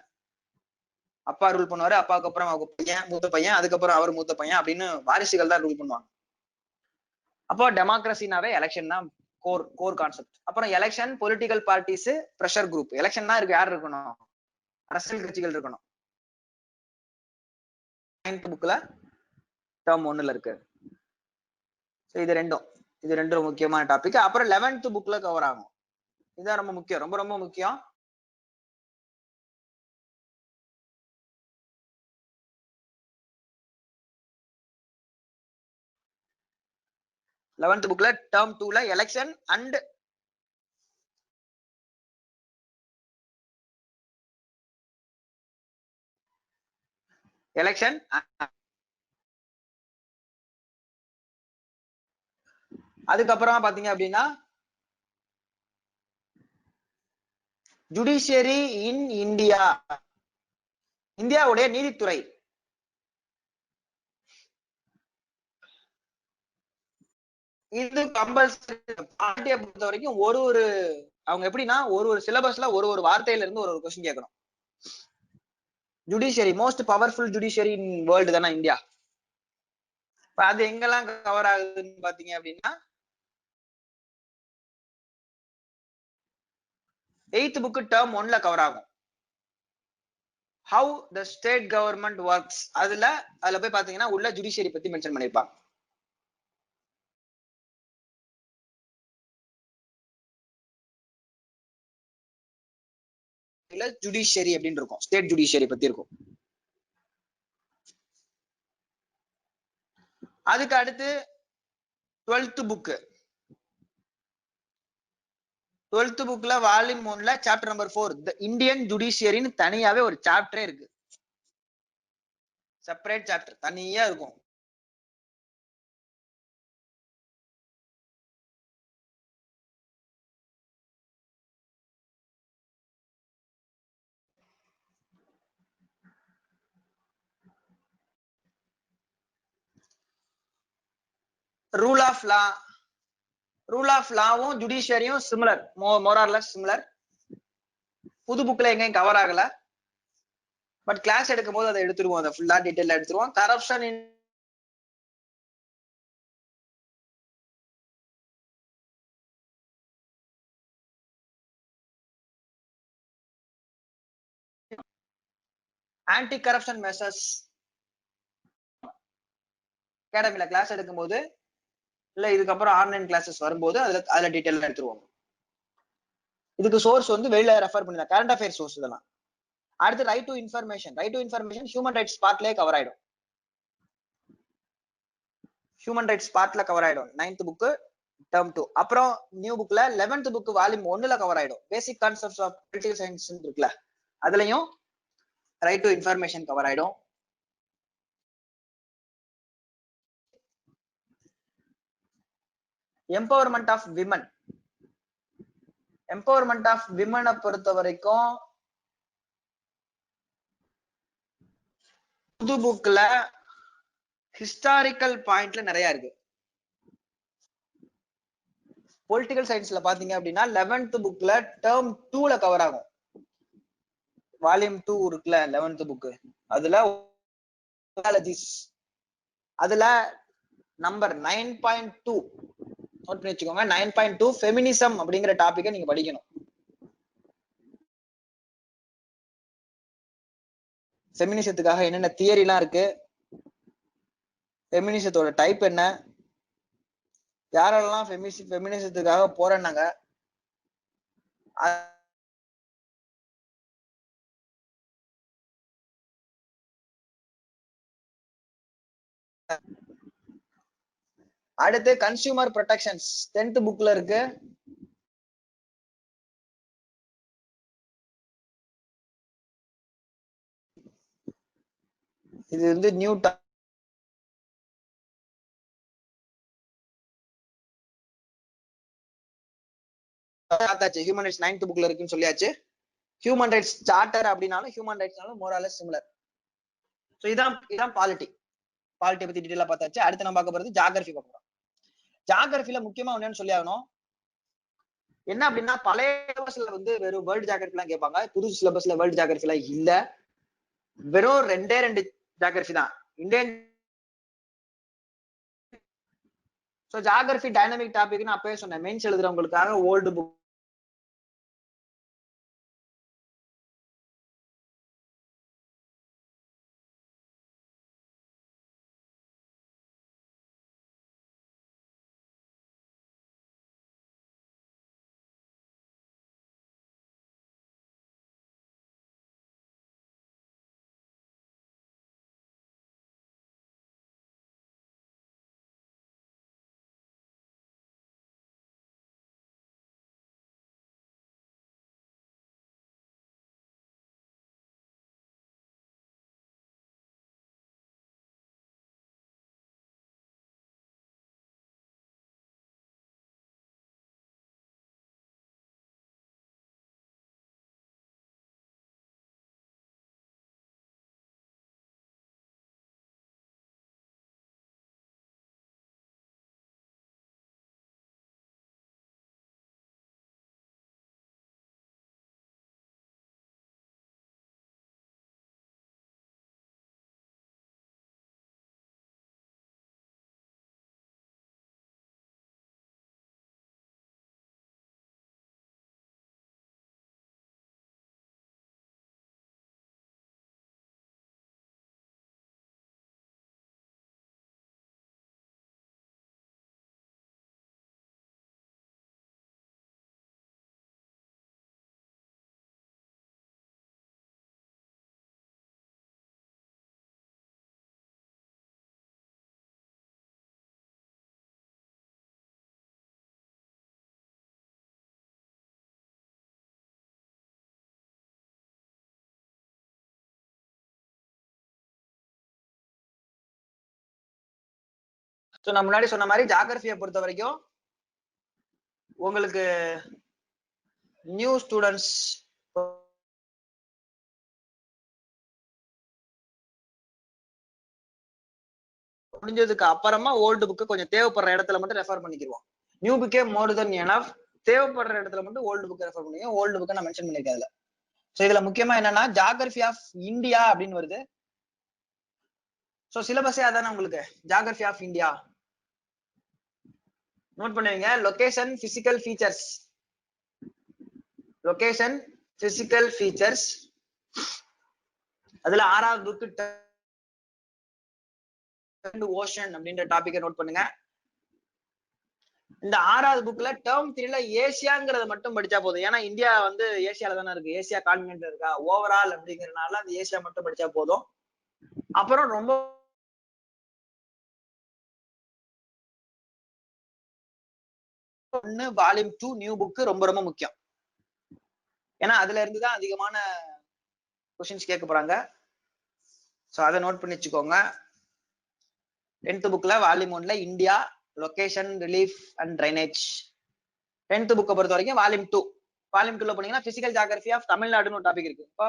அப்பா ரூல் பண்ணுவாரு, அப்பாவுக்கு அப்புறம் அவங்க பையன், மூத்த பையன், அதுக்கப்புறம் அவர் மூத்த பையன் அப்படின்னு வாரிசுகள் தான் ரூல் பண்ணுவாங்க. அப்போ டெமோக்ரஸினாவே எலெக்ஷன் தான் கோர் கான்செப்ட். அப்புறம் election, political parties, pressure group. Election தான் இருக்கு, யார் இருக்கணும்? அரசியல் கட்சிகள் இருக்கணும். 9th புக்ல டேர்ம் 1ல இருக்கு. இது ரெண்டும் முக்கியமான டாபிக். அப்புறம் 11th புக்ல கவர் ஆகும். இதுதான் ரொம்ப முக்கியம், ரொம்ப ரொம்ப முக்கியம். லெவன்த் புக்ல டேர்ம் 2ல எலெக்ஷன் அண்ட் எலெக்ஷன் அதுக்கப்புறமா பாத்தீங்க அப்படின்னா ஜுடிஷியரி இன் இந்தியா, இந்தியாவுடைய நீதித்துறை. இது கம்பல்சரி. பார்ட்டியை பொறுத்த வரைக்கும் ஒரு அவங்க எப்படின்னா ஒரு சிலபஸ்ல ஒரு வார்த்தையில இருந்து ஒரு கொஸ்டின் கேட்கணும். Judiciary most powerful judiciary in world தானே இந்தியா. அது எங்கெல்லாம் கவர் ஆகுதுன்னு பாத்தீங்க அப்படின்னா 8th புக் டேர்ம் 1ல கவர் ஆகும். How the state government works, அதுல போய் பாத்தீங்கன்னா உள்ள ஜுடிஷியரி பத்தி மென்ஷன் பண்ணிருப்பாங்க. ஜுடிஷியரி அப்படின்னு இருக்கும், ஸ்டேட் ஜுடிஷியரி பத்தி இருக்கும். அதுக்கு அடுத்து 12th புக். 12th புக்ல வால்யூம் 1ல சாப்டர் நம்பர் 4 தி இந்தியன் ஜுடிஷியரின்னு தனியாவே ஒரு சாப்டரே இருக்கு. செப்பரேட் சாப்டர் தனியா இருக்கும். Rule of law. Rule of லாவும் ஜுடிஷியரியும் சிமிலர், மோரார்லெஸ் சிமிலர். புது புக்ல எங்கேயும் கவர் ஆகல, பட் கிளாஸ் எடுக்கும் போது அதை எடுத்துருவோம், அதை ஃபுல்லா டீடைலா எடுத்துருவோம். Corruption in anti corruption measures அகாடமில கிளாஸ் எடுக்கும் போது இல்ல இதுக்கப்புறம் ஆன்லைன் கிளாஸஸ் வரும்போது அதுல டீடைலா எடுத்துருவோம். இதுக்கு சோர்ஸ் வந்து வெளியில ரெஃபர் பண்ணலாம், கரண்ட் அஃபேர் சோர்ஸ் இதெல்லாம். அடுத்து right to information. Right to information human rights பார்ட்லயே கவர் ஆயிடும். ஹியூமன் ரைட்ஸ் பார்ட்ல கவர் ஆயிடும் 9th புக் டேர்ம் 2. அப்புறம் நியூ புக்ல 11th புக் வால்யூம் 1ல கவர் ஆயிடும். Basic concepts of political science இருக்குல்ல, அதுலயும் ரைட் டு இன்ஃபர்மேஷன் கவர் ஆயிடும். Empowerment of women. Empowerment of விமனை பொறுத்த வரைக்கும் புது புக்ல ஹிஸ்டாரிக்கல் பாயிண்ட்ல நிறைய இருக்கு. பொலிட்டிக்கல் சயின்ஸ்ல பாத்தீங்க அப்படின்னா 11th புக்ல டேர்ம் 2ல கவர் ஆகும். வால்யூம் 2 இருக்குல்ல 11th புக், அதுல அதுல நம்பர் 9.2 நோட் பண்ணி வச்சுக்கோங்க. 9.2 ஃபெமினிசம் அப்படிங்கிற டாபிக்கை நீங்க படிக்கணும். ஃபெமினிசத்துக்காக என்னென்ன தியரி எல்லாம் இருக்கு, ஃபெமினிசத்தோட டைப் என்ன, யாரெல்லாம் ஃபெமினிசத்துக்காக போறேன்னாங்க, அடுத்து கன்சியூமர் ப்ரொடெக்ஷன்ஸ் 10th புக்ல இருக்கு. இது வந்து நியூ ஹியூமன் ரைட்ஸ் 9th புக்ல இருக்குன்னு சொல்லியாச்சு. ஹியூமன் ரைட்ஸ் சார்ட்டர் அப்படின்னாலும் ஹியூமன் ரைட்ஸ்னாலும் மோரார்லெஸ் சிமிலர். சோ இதான் பாலிட்டி பத்தி டீடைலா பார்த்தாச்சு. அடுத்து நம்ம பார்க்க போறது ஜியோகிராஃபி பார்க்க போறோம். ஜியோகிராஃபில முக்கியமா என்னன்னு சொல்லி ஆகணும், என்ன அப்படின்னா பழைய சிலபஸ்ல வந்து வெறும் வேர்ல்டு ஜியோகிராஃபி எல்லாம் கேட்பாங்க. புது சிலபஸ்ல வேர்ல்டு ஜியோகிராஃபி எல்லாம் இல்ல, வெறும் 2 ஜியோகிராஃபி தான் இந்தியன். சோ ஜியோகிராஃபி டைனமிக் டாபிக்னு அப்பவே சொன்னேன், மெயின்ஸ் எழுதுறவங்களுக்காக ஓல்டு புக் ஸோ நான் முன்னாடி சொன்ன மாதிரி ஜாகிரபியை பொறுத்த வரைக்கும் உங்களுக்கு நியூ ஸ்டூடெண்ட்ஸ் முடிஞ்சதுக்கு அப்புறமா ஓல்டு புக்கு கொஞ்சம் தேவைப்படுற இடத்துல மட்டும் ரெஃபர் பண்ணிக்கிடுவோம். நியூ புக்கே மோர் தென் எனஃப், தேவைப்படுற இடத்துல மட்டும் ஓல்டு புக் ரெஃபர் பண்ணிக்கோங்க. ஓல்டு புக்கை நான் மென்ஷன் பண்ணிருக்கேன் அதுல. ஸோ இதுல முக்கியமா என்னன்னா ஜாகிரபி ஆஃப் இந்தியா அப்படின்னு வருது. ஸோ சிலபஸே அதானே உங்களுக்கு, ஜாகிரபி ஆஃப் இந்தியா. நோட் பண்ணுவீங்க, location physical features, location physical features. அதுல 6வது புக்கு ஓஷன் அப்படின்ற டாபிக்கை நோட் பண்ணுங்க. இந்த 6வது புக்ல டேர்ம் 3ல ஏசியாங்கிறத மட்டும் படிச்சா போதும். ஏன்னா இந்தியா வந்து ஏசியால தானே இருக்கு, ஏசியா கான்டினென்ட் இருக்கா, ஓவரால் அப்படிங்கறதுனால அந்த ஏசியா மட்டும் படிச்சா போதும். அப்புறம் ரொம்ப வால்யூம் 2 நியூ புக் ரொம்ப ரொம்ப முக்கியம். ஏன்னா அதுல இருந்துதான் அதிகமான கொஸ்டின்ஸ் கேட்க போறாங்க. சோ அதை நோட் பண்ணி வச்சுக்கோங்க. 10th புக்ல வால்யூம் 1ல India, location, relief and drainage. 10th புக்கை பொறுத்த வரைக்கும் வால்யூம் 2. வால்யூம் 2ல போனீங்கன்னா பிசிக்கல் ஜியோகிராஃபி ஆஃப் தமிழ்நாடுன்னு ஒரு டாபிக் இருக்கு. இப்போ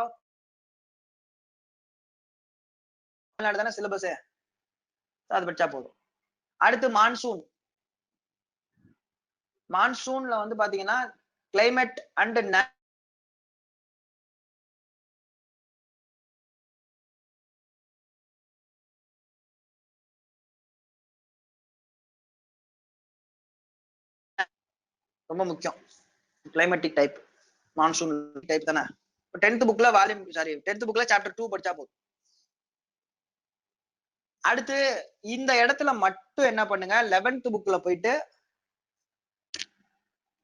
தமிழ்நாடு தானே சிலபஸ், அது படிச்சா போதும். அடுத்து மான்சூன். மான்சூன்ல வந்து பாத்தீங்கன்னா கிளைமேட் அண்ட் ரொம்ப முக்கியம். கிளைமேட்டிக் டைப், மான்சூன் டைப் தானே. 10th புக்ல வால்யூம் 10th புக்ல சாப்டர் 2 படிச்சா போதும். அடுத்து இந்த இடத்துல மட்டும் என்ன பண்ணுங்க, 11th புக்ல போயிட்டு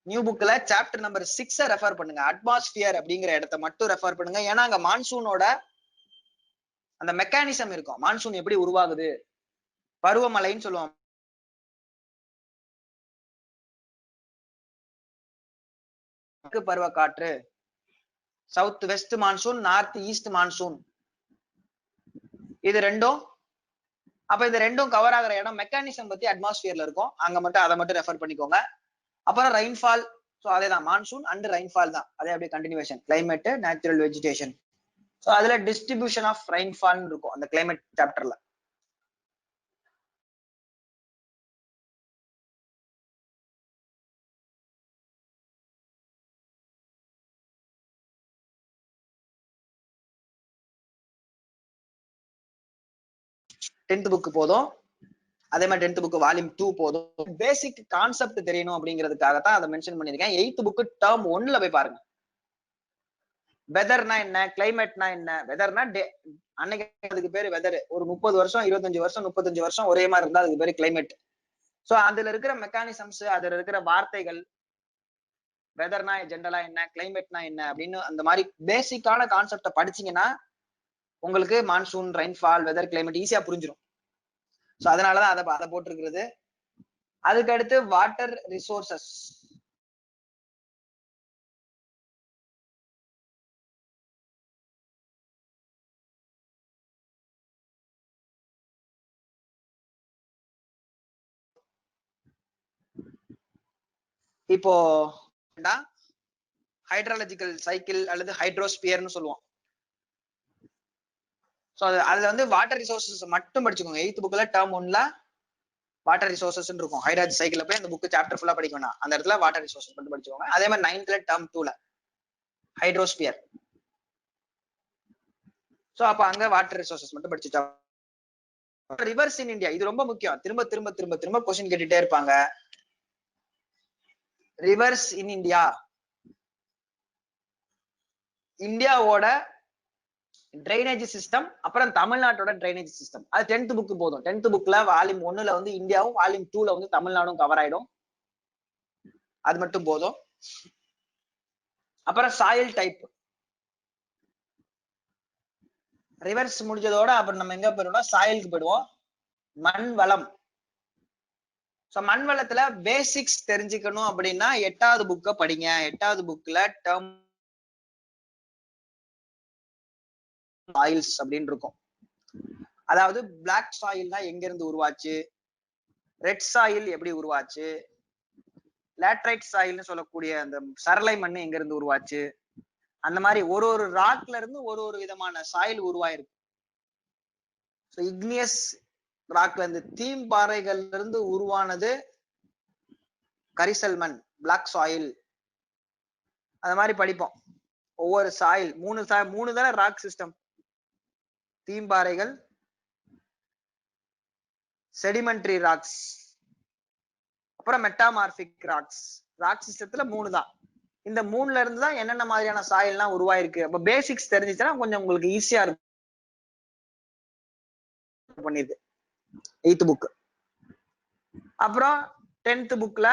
நியூ புக்ல சாப்டர் நம்பர் 6 ரெஃபர் பண்ணுங்க. அட்மாஸ்பியர் அப்படிங்கிற இடத்த மட்டும் ரெஃபர் பண்ணுங்க. ஏன்னா அங்க மான்சூனோட அந்த மெக்கானிசம் இருக்கும். மான்சூன் எப்படி உருவாகுது, பருவமழைன்னு சொல்லுவாங்க, பருவ காற்று, south west monsoon, north east monsoon, இது ரெண்டும். அப்ப இந்த ரெண்டும் கவர் ஆகிற இடம் மெக்கானிசம் பத்தி அட்மாஸ்பியர்ல இருக்கும். அங்க மட்டும் அதை மட்டும் ரெஃபர் பண்ணிக்கோங்க. அப்புறம் ரெயின்ஃபால். சோ அதேதான், மான்சூன் அண்ட் ரெயின்ஃபால் தான், அதே அப்படியே continuation. Climate, natural vegetation. So அதுல டிஸ்ட்ரிபியூஷன் ஆஃப் ரெயின்ஃபால் இருக்கும் அந்த கிளைமேட் சாப்டர்ல. டென்த் புக் போதும். அதே மாதிரி 10th புக் வால்யூம் 2 போதும். பேசிக் கான்செப்ட் தெரியணும் அப்படிங்கிறதுக்காகத்தான் அதை மென்ஷன் பண்ணிருக்கேன். 8th புக் டேர்ம் 1ல போய் பாருங்க. வெதர்னா என்ன, கிளைமேட்னா என்ன. வெதர்னா அன்னைக்கு அதுக்கு பேரு வெதர். ஒரு 30 வருஷம் 25 வருஷம் 35 வருஷம் ஒரே மாதிரி இருந்தா அதுக்கு பேரு கிளைமேட். சோ அதுல இருக்கிற மெக்கானிசம்ஸ், அதுல இருக்கிற வார்த்தைகள், வெதர்னா ஜென்ரலா என்ன, கிளைமேட்னா என்ன அப்படின்னு அந்த மாதிரி பேசிக்கான கான்செப்ட படிச்சீங்கன்னா உங்களுக்கு மான்சூன், ரெயின்ஃபால், வெதர், கிளைமேட் ஈஸியா புரிஞ்சிடும். சோ அதனாலதான் அதை போட்டிருக்கிறது. அதுக்கு அடுத்து வாட்டர் ரிசோர்சஸ். இப்போ ஹைட்ராலஜிக்கல் சைக்கிள் அல்லது ஹைட்ரோஸ்பியர்னு சொல்லுவோம். சோ அதுல வந்து வாட்டர் ரிசோர்சஸ் மட்டும் படிச்சுக்கோங்க. 8th புக்ல டேர்ம் 1ல வாட்டர் ரிசோர்சஸ் இருக்கும். ஹைட்ராலஜி சைக்கிள்ல போய் அந்த புக் சாப்டர் ஃபுல்லா படிக்க வேணாம், அந்த இடத்துல வாட்டர் ரிசோர்சஸ் மட்டும் படிச்சுக்கோங்க. அதே மாதிரி 9th டேர்ம் 2ல ஹைட்ரோஸ்பியர். சோ அப்ப அங்க வாட்டர் ரிசோர்சஸ் மட்டும் படிச்சுட்டா. ரிவர்ஸ் இன் இந்தியா, இது ரொம்ப முக்கியம். திரும்ப திரும்ப திரும்ப திரும்ப கொஸ்டின் கேட்டுட்டே இருப்பாங்க. ரிவர்ஸ் இன் இந்தியா, இந்தியாவோட டிரைனேஜ் சிஸ்டம், அப்புறம் தமிழ்நாட்டோட டிரைனேஜ் சிஸ்டம். அது 10th புக் போதும். 10th புக்ல வால்யூம் 1ல வந்து இந்தியாவும், வால்யூம் 2ல வந்து தமிழ்நாடும் கவர் ஆயிடும். அது மட்டும் போதும். அப்புறம் சாயில் டைப். ரிவர்ஸ் முடிஞ்சதோட அப்புறம் நம்ம எங்க போயிடுவோம், சாயிலுக்கு போயிடுவோம். மண் வளம். சோ மண் வளத்துல பேசிக்ஸ் தெரிஞ்சுக்கணும் அப்படின்னா 8வது புக்க படிங்க. 8வது புக்ல டேர்ம் சாயில்ஸ் அப்படின்னு இருக்கும். அதாவது பிளாக் சாயில்னா எங்க இருந்து உருவாச்சு, ரெட் சாயில் எப்படி உருவாச்சு, லேட்ரைட் சாயில்னு சொல்லக்கூடிய அந்த சரளை மண் எங்க இருந்து உருவாச்சு, அந்த மாதிரி ஒரு ஒரு ராக்ல இருந்து ஒரு ஒரு விதமான சாயில் உருவாயிருக்கு. இக்னியஸ் ராக்ல இருந்து தீம் பாறைகள்ல இருந்து உருவானது கரிசல் மண், பிளாக் சாயில். அந்த மாதிரி படிப்போம். ஒவ்வொரு சாயில் மூணு தானே ராக் சிஸ்டம், தீம்பாறைகள், செடிமெண்ட்ரி ராக்ஸ், அப்புறம் மெட்டாமார்பிக் ராக்ஸ். ராக் சிஸ்டத்துல 3 தான். இந்த 3ல இருந்து தான் என்னென்ன மாதிரியான சாயில்லாம் உருவாயிருக்கு. அப்ப பேசிக்ஸ் தெரிஞ்சிச்சுன்னா கொஞ்சம் உங்களுக்கு ஈஸியா இருக்கும். பண்ணிருக்கு 8th புக். அப்புறம் 10th புக்ல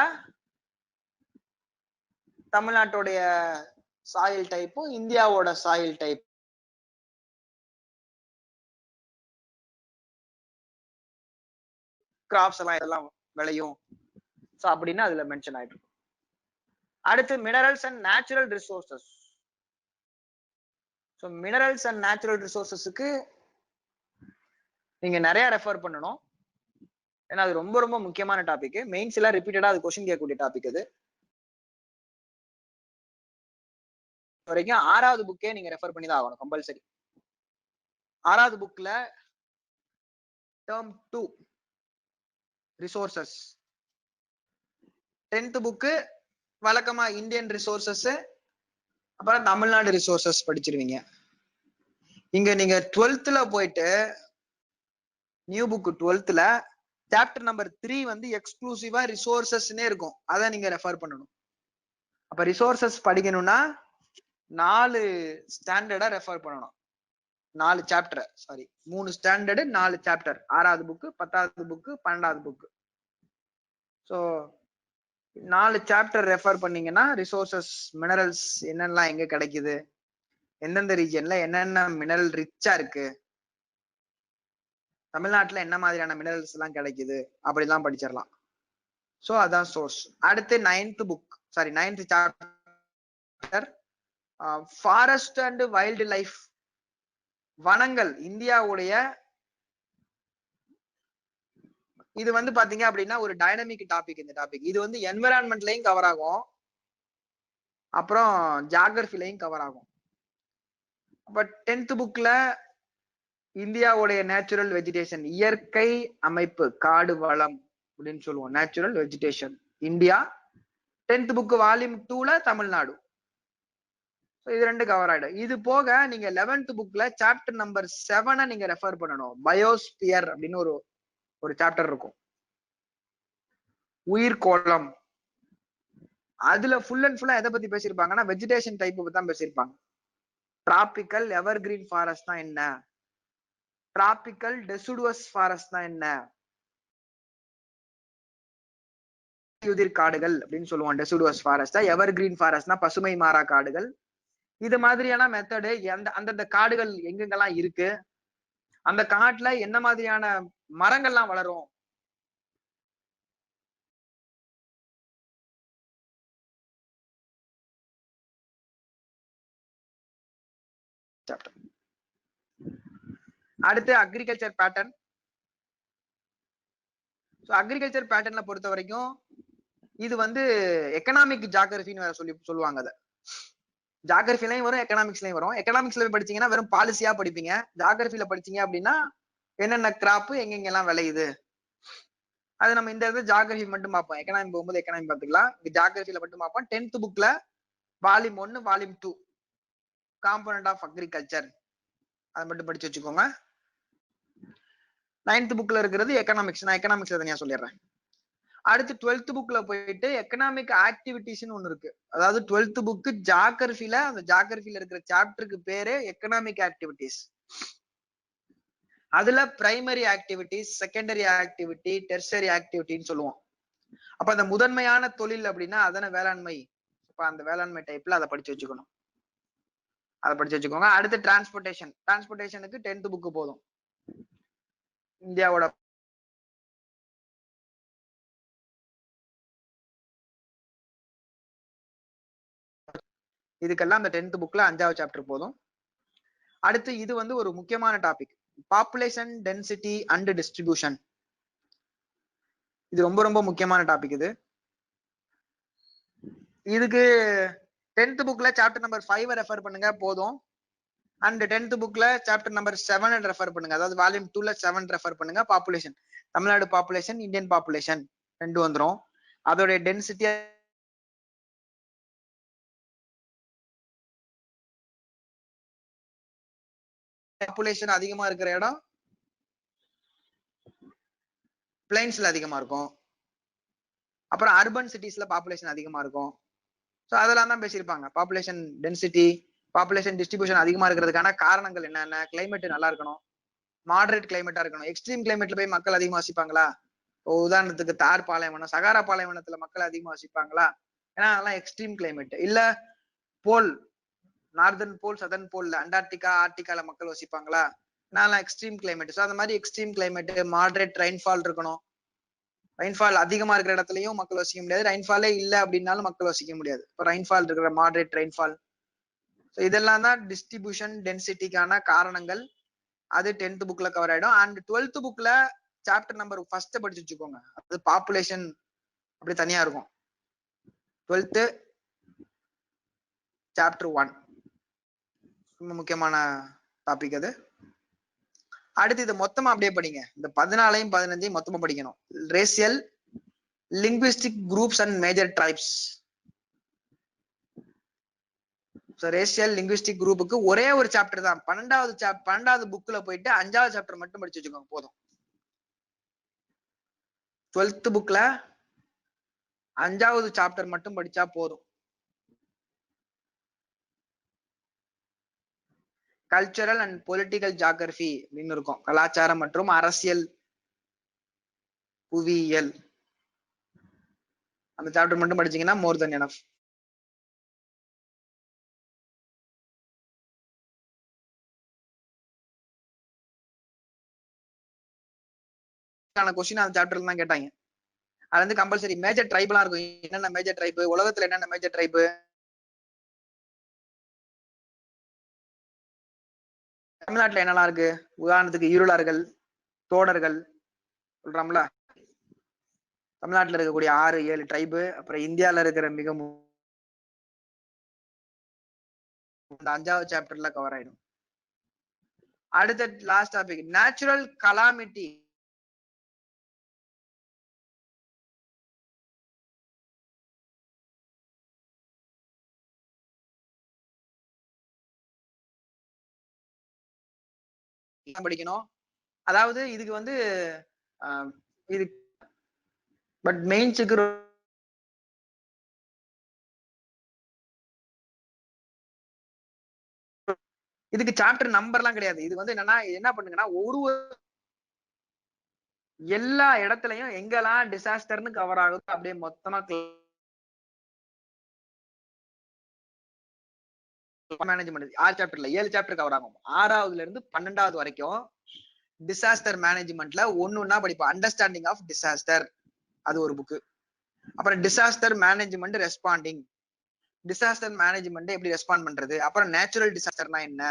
தமிழ்நாட்டுடைய சாயில் டைப்பும் இந்தியாவோட சாயில் டைப் கிராப்ஸ் எல்லாம் இதெல்லாம் விளையும் அப்படின்னு அதுல மென்ஷன் ஆயிட்டு இருக்கும். அடுத்து minerals and natural resources. Minerals and natural ரிசோர்சஸ்க்கு நீங்க நிறைய ரெஃபர் பண்ணணும். ஏன்னா அது ரொம்ப ரொம்ப முக்கியமான டாபிக். மெயின்ஸ் எல்லாம் ரிப்பீட்டடா அது கொஸ்டின் கேட்கக்கூடிய டாபிக். அது வரைக்கும் 6வது புக்கே நீங்க ரெஃபர் பண்ணி தான் ஆகணும் கம்பல்சரி. 6வது புக்ல டேர்ம் 2 ரிசோர்சஸ். 10th புக்கு வழக்கமா இந்தியன் ரிசோர்சஸ், அப்புறம் தமிழ்நாடு ரிசோர்சஸ் படிச்சிருவீங்க. இங்க நீங்க 12th போயிட்டு new book 12th chapter number 3 வந்து எக்ஸ்க்ளூசிவா ரிசோர்சஸ்னே இருக்கும். அதை நீங்க ரெஃபர் பண்ணணும். அப்ப ரிசோர்சஸ் படிக்கணும்னா 4 ஸ்டாண்டர்டா ரெஃபர் பண்ணணும். 4 சாப்டர், சாரி 3 ஸ்டாண்டர்டு 4 சாப்டர். 6வது புக்கு, 10வது புக்கு, 12வது புக்கு. ஸோ 4 சாப்டர் ரெஃபர் பண்ணீங்கன்னா ரிசோர்சஸ், மினரல்ஸ் என்னென்னலாம் எங்க கிடைக்குது, எந்தெந்த ரீஜன்ல என்னென்ன மினரல் ரிச்சா இருக்கு, தமிழ்நாட்டுல என்ன மாதிரியான மினரல்ஸ் எல்லாம் கிடைக்குது, அப்படிலாம் படிச்சிடலாம். ஸோ அதான் சோர்ஸ். அடுத்து 9th book, sorry 9th chapter forest and wildlife. வனங்கள் இந்தியாவுடைய, இது வந்து பாத்தீங்க அப்படின்னா ஒரு டைனமிக் டாபிக். இந்த டாபிக் இது வந்து என்விரான்மெண்ட்லயும் கவர் ஆகும், அப்புறம் ஜியாகிரபிலையும் கவர் ஆகும். பட் 10th புக்ல இந்தியாவுடைய நேச்சுரல் வெஜிடேஷன், இயற்கை அமைப்பு, காடு வளம் அப்படின்னு சொல்லுவோம், natural vegetation India. 10th book volume 2ல தமிழ்நாடு. இது 2 கவர் ஆயிடும். இது போக நீங்க 11th புக்ல சாப்டர் நம்பர் 7 நீங்க ரெஃபர் பண்ணணும். பயோஸ்பியர் அப்படின்னு ஒரு சாப்டர் இருக்கும், உயிர்கோளம். அதுல ஃபுல் அண்ட் ஃபுல்லா எதை பத்தி பேசியிருப்பாங்கன்னா வெஜிடேஷன் டைப் பத்தி தான் பேசியிருப்பாங்க. டிராபிக்கல் எவர் கிரீன் ஃபாரஸ்ட் தான் என்ன, டிராபிக்கல் டெசிடுவஸ் ஃபாரஸ்ட் தான் என்ன, உதிர் காடுகள் அப்படின்னு சொல்லுவோம் டெசிடுவஸ் ஃபாரஸ்ட். எவர் கிரீன் ஃபாரஸ்ட்னா பசுமை மாறா காடுகள். இது மாதிரியான மெத்தடு அந்தந்த காடுகள் எங்கெங்கெல்லாம் இருக்கு, அந்த காட்டுல என்ன மாதிரியான மரங்கள்லாம் வளரும், அடுத்து அக்ரிகல்ச்சர் பேட்டர்ன். அக்ரிகல்ச்சர் பேட்டர்ன்ல பொறுத்த வரைக்கும் இது வந்து எக்கனாமிக் ஜியோகிராஃபின்னு சொல்லுவாங்க. அதை ஜியோகிராஃபிலையும் வரும், எக்கனாமிக்ஸ்லயும் வரும். எக்கனாமிக்ஸ்ல படிச்சீங்கன்னா வெறும் பாலிசியா படிப்பீங்க. ஜியோகிராஃபில படிச்சீங்க அப்படின்னா என்னென்ன கிராப் எங்கெங்கெல்லாம் விளையுது, அது நம்ம இந்த இடத்துல ஜியோகிராஃபி மட்டும் பார்ப்போம். எக்கனாமி போகும்போது எக்கனாமி பார்த்துக்கலாம், ஜியோகிராஃபில மட்டும் பார்ப்போம். 10th புக்ல volume 1 volume 2 component of agriculture அதை மட்டும் படிச்சு வச்சுக்கோங்க. 9th புக்ல இருக்கிறது எக்கனாமிக்ஸ், நான் எக்கனாமிக்ஸ்ல தனியா சொல்லிடுறேன். அடுத்து 12th புக்ல போயிட்டு எக்கனாமிக் ஆக்டிவிட்டிஸ்னு ஒண்ணு இருக்கு. அதாவது 12th புக் ஜியோகிராஃபில, அந்த ஜியோகிராஃபில இருக்கிற சாப்டருக்கு பேரு எக்கனாமிக் ஆக்டிவிட்டிஸ். அதுல primary activities, secondary activity, tertiary ஆக்டிவிட்டின்னு சொல்லுவோம். அப்ப அந்த முதன்மையான தொழில் அப்படின்னா அதன வேளாண்மை. அப்ப அந்த வேளாண்மை டைப்ல அதை படிச்சு வச்சுக்கணும், அதை படிச்சு வச்சுக்கோங்க. அடுத்து டிரான்ஸ்போர்டேஷன். டிரான்ஸ்போர்டேஷனுக்கு 10th புக் போதும். இந்தியாவோட இதுக்கெல்லாம் அந்த 10th புக்ல 5வது சாப்டர் போதும். அடுத்து இது வந்து ஒரு முக்கியமான topic, population density and distribution. இது ரொம்ப ரொம்ப முக்கியமான டாபிக் இது. இதுக்கு 10th புக்ல சாப்டர் நம்பர் 5 ரெஃபர் பண்ணுங்க போதும். அண்ட் 10th புக்ல சாப்டர் நம்பர் 7 ரெஃபர் பண்ணுங்க. அதாவது வால்யூம் 2ல 7 ரெஃபர் பண்ணுங்க. Population, Tamil Nadu population, Indian population ரெண்டு வந்துரும். அதோட டென்சிட்டி பாப்புலேஷன் அதிகமா இருக்கிற இடம் பிளைன்ஸ்ல அதிகமா இருக்கும். அப்புறம் அர்பன் சிட்டிஸ்ல பாப்புலேஷன் அதிகமா இருக்கும். சோ அதெல்லாம் தான் பேசியிருப்பாங்க. பாப்புலேஷன் டென்சிட்டி, பாப்புலேஷன் டிஸ்ட்ரிபியூஷன் அதிகமா இருக்கிறதுக்கான காரணங்கள் என்னென்ன, கிளைமேட் நல்லா இருக்கணும், மாடரேட் கிளைமேட்டா இருக்கணும். எக்ஸ்ட்ரீம் கிளைமேட்ல போய் மக்கள் அதிகமா வசிப்பாங்களா? உதாரணத்துக்கு தார் பாலைவனம், சகாரா பாலைவனத்துல மக்கள் அதிகமா வசிப்பாங்களா? ஏன்னா அதெல்லாம் எக்ஸ்ட்ரீம் கிளைமேட். இல்ல போல், நார்தர்ன் போல், சதர்ன் போல், அண்டார்டிகா, ஆர்டிகால மக்கள் வசிப்பாங்களா? நான் எக்ஸ்ட்ரீம் கிளைமேட். ஸோ அந்த மாதிரி எக்ஸ்ட்ரீம் கிளைமேட், மாடரேட் ரெயின்ஃபால் இருக்கணும். ரெயின்ஃபால் அதிகமா இருக்கிற இடத்துலயும் மக்கள் வசிக்க முடியாது, ரெயின்ஃபாலே இல்ல அப்படின்னாலும் மக்கள் வசிக்க முடியாது. இப்போ ரெயின்ஃபால் இருக்கிற மாடரேட் ரெயின்ஃபால். ஸோ இதெல்லாம் தான் டிஸ்ட்ரிபியூஷன் டென்சிட்டிக்கான காரணங்கள். அது 10th புக்ல கவர் ஆயிடும். அண்ட் 12th புக்ல சாப்டர் நம்பர் ஃபர்ஸ்ட் படிச்சு வச்சுக்கோங்க. அது பாப்புலேஷன் அப்படி தனியா இருக்கும். 12th சாப்டர் 1 ரொம்ப முக்கியமான டாபிக் அது. அடுத்து இது மொத்தமா அப்படியே படிங்க. இந்த 14ஐயும் 15ஐயும் மொத்தமா படிக்கணும். Racial, linguistic groups and major tribes. Racial linguistic குரூப்புக்கு ஒரே ஒரு சாப்டர் தான். 12வது புக்ல போயிட்டு 5வது சாப்டர் மட்டும் படிச்சு வச்சுக்கோங்க போதும். 12th புக்ல 5வது சாப்டர் மட்டும் படிச்சா போதும். கல்ச்சரல் அண்ட் பொலிட்டிக்கல் ஜியோகிராஃபி அப்படின்னு இருக்கும். கலாச்சாரம் மற்றும் அரசியல் புவியியல். அந்த சாப்டர் மட்டும் படிச்சீங்கன்னா மோர் தென் எனஃப். கொஸ்டின் அந்த சாப்டர்ல தான் கேட்டாங்க. அது வந்து கம்பல்சரி மேஜர் ட்ரைப்லாம் இருக்கும். என்னென்ன மேஜர் ட்ரைப், உலகத்துல என்னென்ன மேஜர் ட்ரைப், தமிழ்நாட்டுல என்னெல்லாம் இருக்கு. உதாரணத்துக்கு இருளர்கள், தோடர்கள் சொல்றோம்ல. தமிழ்நாட்டுல இருக்கக்கூடிய 6-7 ட்ரைபு. அப்புறம் இந்தியால இருக்கிற மிக இந்த 5வது சாப்டர்ல கவர் ஆயிடும். அடுத்த லாஸ்ட் டாபிக் நேச்சுரல் கலாமிட்டி. படிக்கணும். அதாவது இதுக்கு வந்து இது பட் மெயின்ஸுக்கு இதுக்கு சாப்டர் நம்பர்லாம் கிடையாது. இது வந்து என்னன்னா என்ன பண்ணுங்கன்னா ஒரு எல்லா இடத்துலயும் எங்கெல்லாம் டிசாஸ்டர்னு கவர் ஆகுது அப்படியே மொத்தமா மேனேஜ்மெண்ட் 6 சாப்டர்ல 7 சாப்டர் கவர் ஆகும். 6வதுல இருந்து 12வது வரைக்கும் டிசாஸ்டர் மேனேஜ்மெண்ட்ல ஒண்ணா படிப்போம். அண்டர்ஸ்டாண்டிங் ஆஃப் டிசாஸ்டர் அது ஒரு புக்கு. அப்புறம் disaster management responding, disaster management எப்படி ரெஸ்பாண்ட் பண்றது, அப்புறம் நேச்சுரல் டிசாஸ்டர்னா என்ன,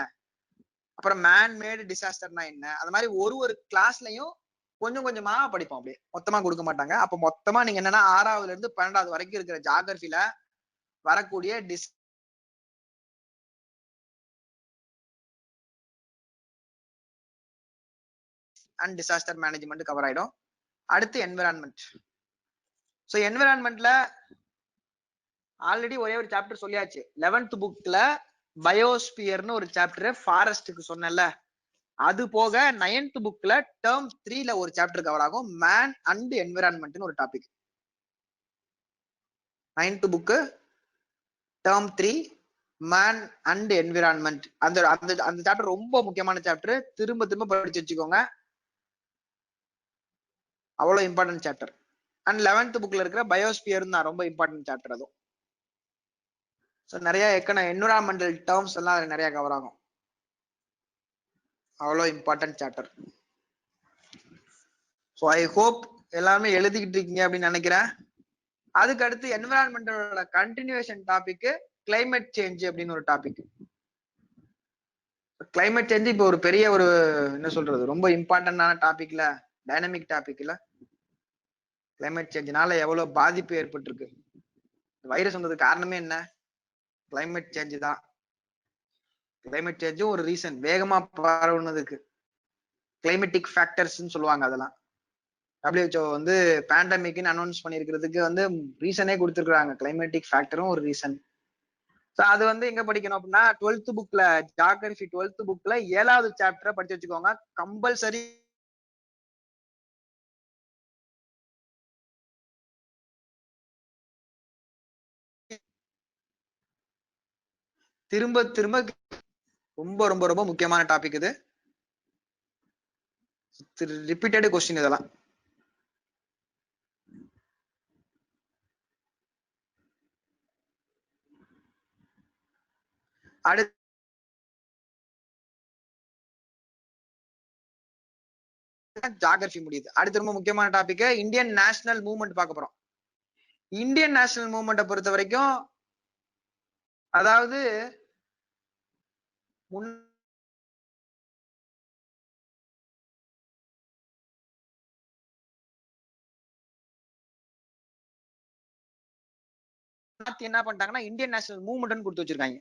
அப்புறம் மேன் மேடு டிசாஸ்டர்னா என்ன. அது மாதிரி ஒரு கிளாஸ்லயும் கொஞ்சம் கொஞ்சமா படிப்போம். அப்படியே மொத்தமா கொடுக்க மாட்டாங்க. அப்ப மொத்தமா நீங்க என்னன்னா 6வதுல இருந்து 12வது வரைக்கும் இருக்கிற ஜியோகிராஃபில வரக்கூடிய அண்ட் டிசாஸ்டர் மேனேஜ்மெண்ட் கவர் ஆயிடும். அடுத்து என்விரான்மெண்ட். சோ என்விரான்மெண்ட்ல ஆல்ரெடி ஒரே ஒரு சாப்டர் சொல்லியாச்சு. 11th புக்ல பயோஸ்பியர்னு ஒரு சாப்டர் ஃபாரஸ்டுக்கு சொன்னல. அது போக 9th புக்ல டேர்ம் 3ல ஒரு சாப்டர் கவர் ஆகும். மேன் அண்ட் என்விரான்மெண்ட்னு ஒரு topic. 9th book term 3 man and environment. அந்த அந்த அந்த சாப்டர் ரொம்ப முக்கியமான சாப்டர். திரும்ப திரும்ப படிச்சு வச்சுக்கோங்க. அவ்வளவு இம்பார்ட்டன்ட் சாப்டர். அண்ட் 11th புக்ல இருக்கிற பயோஸ்பியர் தான் ரொம்ப இம்பார்ட்டன்ட் சாப்டர். அதுவும் நிறைய என்விரான்மெண்டல் டேர்ம்ஸ் எல்லாம் நிறைய கவர் ஆகும். அவ்வளோ important chapter. So I hope எல்லாமே எழுதிக்கிட்டு இருக்கீங்க அப்படின்னு நினைக்கிறேன். அதுக்கு அடுத்து என்விரான்மெண்டலோட கண்டினியூஷன் டாபிக் கிளைமேட் சேஞ்ச் அப்படின்னு ஒரு டாபிக். கிளைமேட் சேஞ்ச் இப்போ ஒரு பெரிய ஒரு என்ன சொல்றது ரொம்ப இம்பார்ட்டன்டான டாபிக்ல, டைனமிக் டாபிக்ல. கிளைமேட் சேஞ்ச்னால எவ்வளவு பாதிப்பு ஏற்பட்டிருக்கு. வைரஸ் வந்ததுக்கு காரணமே என்ன? கிளைமேட் சேஞ்ச் தான். கிளைமேட் சேஞ்சும் ஒரு ரீசன், வேகமா பரவுனதுக்கு கிளைமேட்டிக் ஃபேக்டர்ஸ் சொல்லுவாங்க. அதெல்லாம் WHO வந்து பேண்டமிக்னு அனௌன்ஸ் பண்ணிருக்கிறதுக்கு வந்து ரீசனே கொடுத்துருக்காங்க. கிளைமேட்டிக் ஃபேக்டரும் ஒரு ரீசன். அது வந்து எங்க படிக்கணும் அப்படின்னா 12th புக்ல, ஜியோகிராஃபி 12th புக்ல 7வது சாப்டரை படிச்சு வச்சுக்கோங்க. கம்பல்சரி திரும்ப திரும்ப ரொம்ப ரொம்ப ரொம்ப முக்கியமான டாபிக் இது. ரிப்பீட்டட் கொஸ்டின் இதெல்லாம். அடுத்து ஜியோகிராஃபி முடியுது. அடுத்து ரொம்ப முக்கியமான டாபிக் இந்தியன் நேஷனல் மூவ்மெண்ட் பார்க்க போறோம். இந்தியன் நேஷனல் மூவ்மெண்ட்டை பொறுத்த வரைக்கும், அதாவது என்ன பண்ணிட்டாங்கன்னா இந்தியன் நேஷனல் மூவ்மெண்ட் கொடுத்து வச்சிருக்காங்க.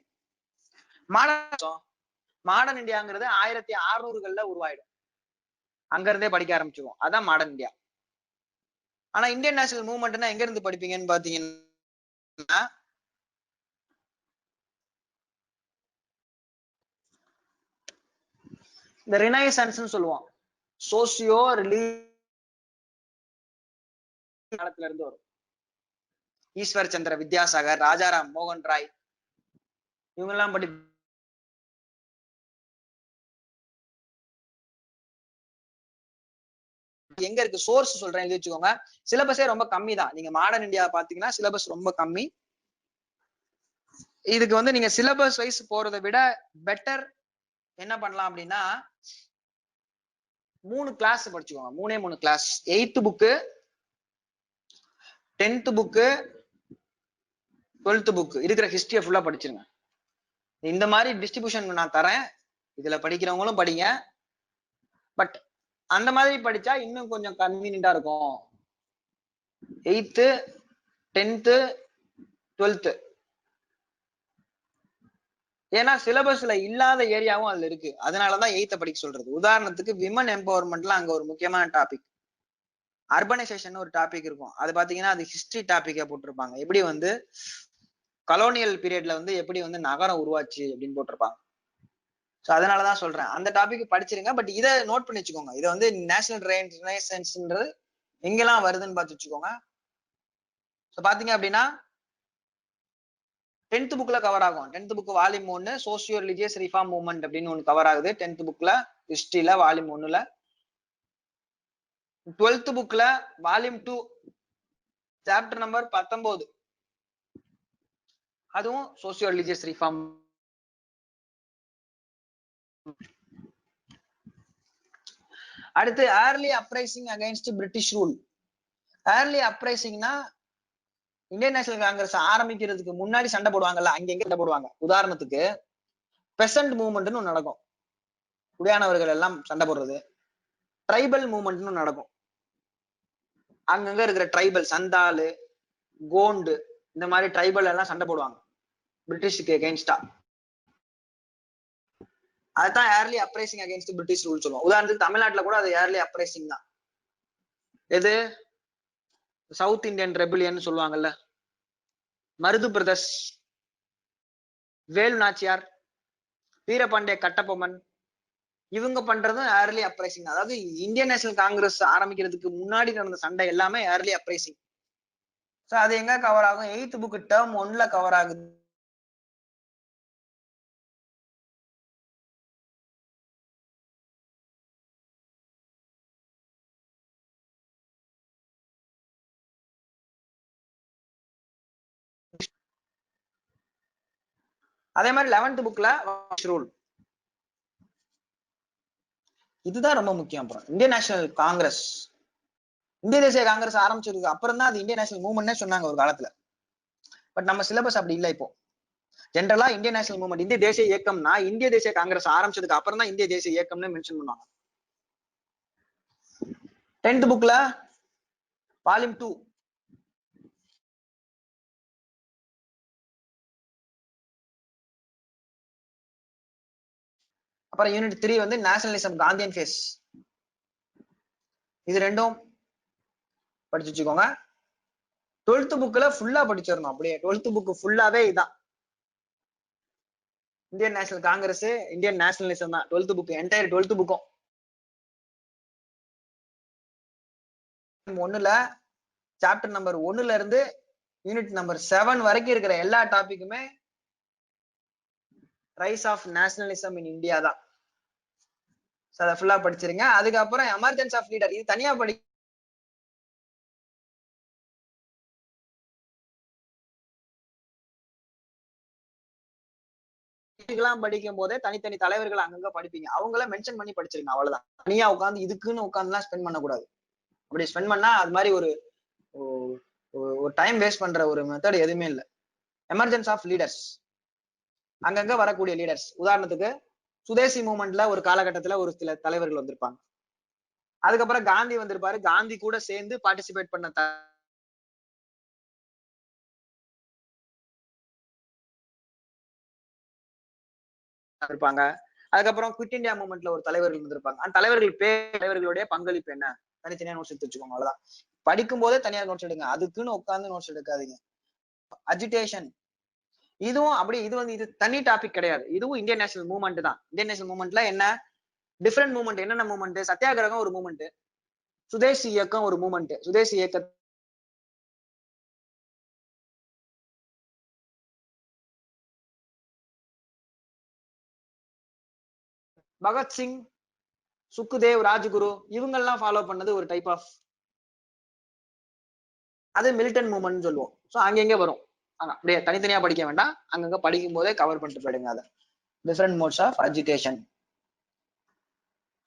மாடர்ன் இந்தியாங்கிறது 1600கள்ல உருவாயிடும். அங்க இருந்தே படிக்க ஆரம்பிச்சிருவோம். அதான் மாடர்ன் இந்தியா. ஆனா இந்தியன் நேஷனல் மூவ்மெண்ட்னா எங்க இருந்து படிப்பீங்கன்னு பாத்தீங்கன்னா, இந்த ரினைசன்ஸ் சொல்லுவோம். சோசியோ காலத்துல இருந்து வரும். ஈஸ்வர் சந்திர வித்யாசாகர், ராஜாராம் மோகன் ராய், இவங்க எல்லாம் படி எங்க இருக்கு சோர்ஸ் சொல்றேன், எழுதி வச்சுக்கோங்க. சிலபஸே ரொம்ப கம்மி தான். நீங்க மாடர்ன் இந்தியா பாத்தீங்கன்னா சிலபஸ் ரொம்ப கம்மி. இதுக்கு வந்து நீங்க சிலபஸ் வைஸ் போறதை விட பெட்டர் என்ன பண்ணலாம் அப்படின்னா 3 கிளாஸ் படிச்சுக்கோங்க. 3 class. 8th book, 10th book, 12th book இருக்கிற ஹிஸ்டரியை ஃபுல்லா படிச்சிருங்க. இந்த மாதிரி டிஸ்ட்ரிபியூஷன் நான் தரேன். இதுல படிக்கிறவங்களும் படிங்க. பட் அந்த மாதிரி படிச்சா இன்னும் கொஞ்சம் கன்வீனியன்டா இருக்கும். 8th, 10th, 12th. ஏன்னா சிலபஸ்ல இல்லாத ஏரியாவும் அதுல இருக்கு. அதனாலதான் 8th படிக்க சொல்றது. உதாரணத்துக்கு விமன் எம்பவர்மெண்ட்ல அங்க ஒரு முக்கியமான டாபிக் அர்பனைசேஷன் ஒரு டாபிக் இருக்கும். அது பாத்தீங்கன்னா அது ஹிஸ்டரி டாபிக்கா போட்டிருப்பாங்க. எப்படி வந்து கலோனியல் பீரியட்ல வந்து எப்படி வந்து நகரம் உருவாச்சு அப்படின்னு போட்டிருப்பாங்க. சோ அதனாலதான் சொல்றேன் அந்த டாபிக் படிச்சிருங்க. பட் இதை நோட் பண்ணி வச்சுக்கோங்க. இதை வந்து நேஷனல் ரினைசன்ஸ்ன்றது எங்கெல்லாம் வருதுன்னு பார்த்து வச்சுக்கோங்க. சோ பாத்தீங்க அப்படின்னா 10th புக்ல கவர் ஆகும். 10th book volume 1 socio religious reform movement அப்படின்னு ஒன்று கவர் ஆகுது 10th புக்ல ஹிஸ்டரியில வால்யூம் 1ல. 12th புக்ல வால்யூம் 2 சாப்டர் நம்பர் 19, அதுவும் சோசியோ ரிலிஜியஸ் ரிஃபார்ம். அடுத்து early uprising against British rule. Early அப்ரைசிங்னா இந்தியன் நேஷனல் காங்கிரஸ் ஆரம்பிக்கிறதுக்கு முன்னாடி சண்டை போடுவாங்கல்ல, அங்க எங்க சண்டை போடுவாங்க. உதாரணத்துக்கு பெசன்ட் மூவ்மெண்ட்னு ஒன்று நடக்கும். குடியானவர்கள் எல்லாம் சண்டை போடுறது. ட்ரைபல் மூவ்மெண்ட்னு நடக்கும். அங்கங்க இருக்கிற ட்ரைபல் சந்தாலு, கோண்டு, இந்த மாதிரி ட்ரைபல் எல்லாம் சண்டை போடுவாங்க பிரிட்டிஷுக்கு எகெயின்ஸ்டா. அதுதான் early uprising against British rule சொல்லுவோம். உதாரணத்துக்கு தமிழ்நாட்டுல கூட அது ஏர்லி அப்ரைசிங் தான். எது சவுத் இந்தியன் ரெபிலியன் சொல்லுவாங்கல்ல, மருது பிரதர்ஸ், வேலு நாச்சியார், வீரபாண்டிய கட்டபொம்மன், இவங்க பண்றதும் ஏர்லி அப்ரைசிங். அதாவது இந்தியன் நேஷனல் காங்கிரஸ் ஆரம்பிக்கிறதுக்கு முன்னாடி நடந்த சண்டை எல்லாமே ஏர்லி அப்ரைசிங். சோ அது எங்க கவர் ஆகும்? 8th புக் டேர்ம் 1ல கவர் ஆகுது. அதே மாதிரி 11th புக்ல ரூல். இதுதான் ரொம்ப முக்கியம். அப்புறம் இந்தியன் நேஷனல் காங்கிரஸ், இந்திய தேசிய காங்கிரஸ் ஆரம்பிச்சதுக்கு அப்புறம் தான் அது இந்தியன் நேஷனல் மூவ்மெண்ட்னே சொன்னாங்க ஒரு காலத்துல. பட் நம்ம சிலபஸ் அப்படி இல்லை. இப்போ ஜென்ரலா இந்தியன் நேஷனல் மூவ்மெண்ட், இந்திய தேசிய இயக்கம்னா இந்திய தேசிய காங்கிரஸ் ஆரம்பிச்சதுக்கு அப்புறம் தான் இந்திய தேசிய இயக்கம்னு மென்ஷன் பண்ணுவாங்க. 10th புக்ல வால்யூம் 2. அப்புறம் யூனிட் 3 வந்து நேஷனலிசம் காந்தியன் ஃபேஸ். இது ரெண்டும் படிச்சு வச்சுக்கோங்க. 12th புக்ல ஃபுல்லா படிச்சிடணும். அப்படியே 12th புக் ஃபுல்லாவே இதான். Indian National Congress, Indian nationalism தான் 12th புக். என்டையர் 12th புக்கும் 1ல சாப்டர் நம்பர் 1ல இருந்து யூனிட் நம்பர் 7 வரைக்கும் இருக்கிற எல்லா டாபிக்குமே rise of nationalism in India தான். அதை ஃபுல்லா படிச்சிருங்க. அதுக்கப்புறம் எமர்ஜென்ஸ் ஆஃப் லீடர், இது தனியா படிக்கும் போதே தனித்தனி தலைவர்கள் அங்கங்க படிப்பீங்க, அவங்கள மென்ஷன் பண்ணி படிச்சிருங்க. அவ்வளவுதான். தனியா உட்காந்து இதுக்குன்னு உட்காந்துலாம் ஸ்பெண்ட் பண்ணக்கூடாது. அப்படி ஸ்பெண்ட் பண்ணா அது மாதிரி ஒரு டைம் வேஸ்ட் பண்ற ஒரு மெத்தட் எதுவுமே இல்லை. எமர்ஜென்ஸ் ஆஃப் லீடர்ஸ், அங்கங்க வரக்கூடிய லீடர்ஸ். உதாரணத்துக்கு சுதேசி மூவ்மெண்ட்ல ஒரு காலகட்டத்துல ஒரு சில தலைவர்கள் வந்திருப்பாங்க. அதுக்கப்புறம் காந்தி வந்திருப்பாரு, காந்தி கூட சேர்ந்து பார்ட்டிசிபேட் பண்ண இருப்பாங்க. அதுக்கப்புறம் குவிட் இந்தியா மூவ்மெண்ட்ல ஒரு தலைவர்கள் இருந்திருப்பாங்க. அந்த தலைவர்களுடைய பங்களிப்பு என்ன, தனித்தனியா நோட்ஸ் எடுத்து வச்சுக்கோங்க. அவ்வளவுதான். படிக்கும் போதே தனியா நோட்ஸ் எடுங்க, அதுக்குன்னு உட்காந்து நோட்ஸ் எடுக்காதீங்க. அஜிடேஷன், இதுவும் அப்படி, இது வந்து இது தனி டாபிக் கிடையாது. இதுவும் இந்தியன் நேஷனல் மூவ்மெண்ட் தான். இந்தியன் நேஷனல் மூவ்மெண்ட்ல என்ன டிஃபரெண்ட் மூவ்மெண்ட், என்னென்ன மூவ்மெண்ட்? சத்தியாகிரகம் ஒரு மூவ்மெண்ட், சுதேசி இயக்கம் ஒரு மூவ்மெண்ட். சுதேசி இயக்க பகத்சிங், சுக்குதேவ், ராஜ்குரு இவங்கெல்லாம் ஃபாலோ பண்ணது ஒரு டைப் ஆஃப், அது மிலிட்டன் மூவ்மெண்ட் சொல்லுவோம். ஸோ அங்கங்க வரும். அப்படியே தனித்தனியா படிக்க வேண்டாம், அங்கங்க படிக்கும் போதே கவர் பண்ணிட்டு போயிடுங்க. அதை different modes of agitation.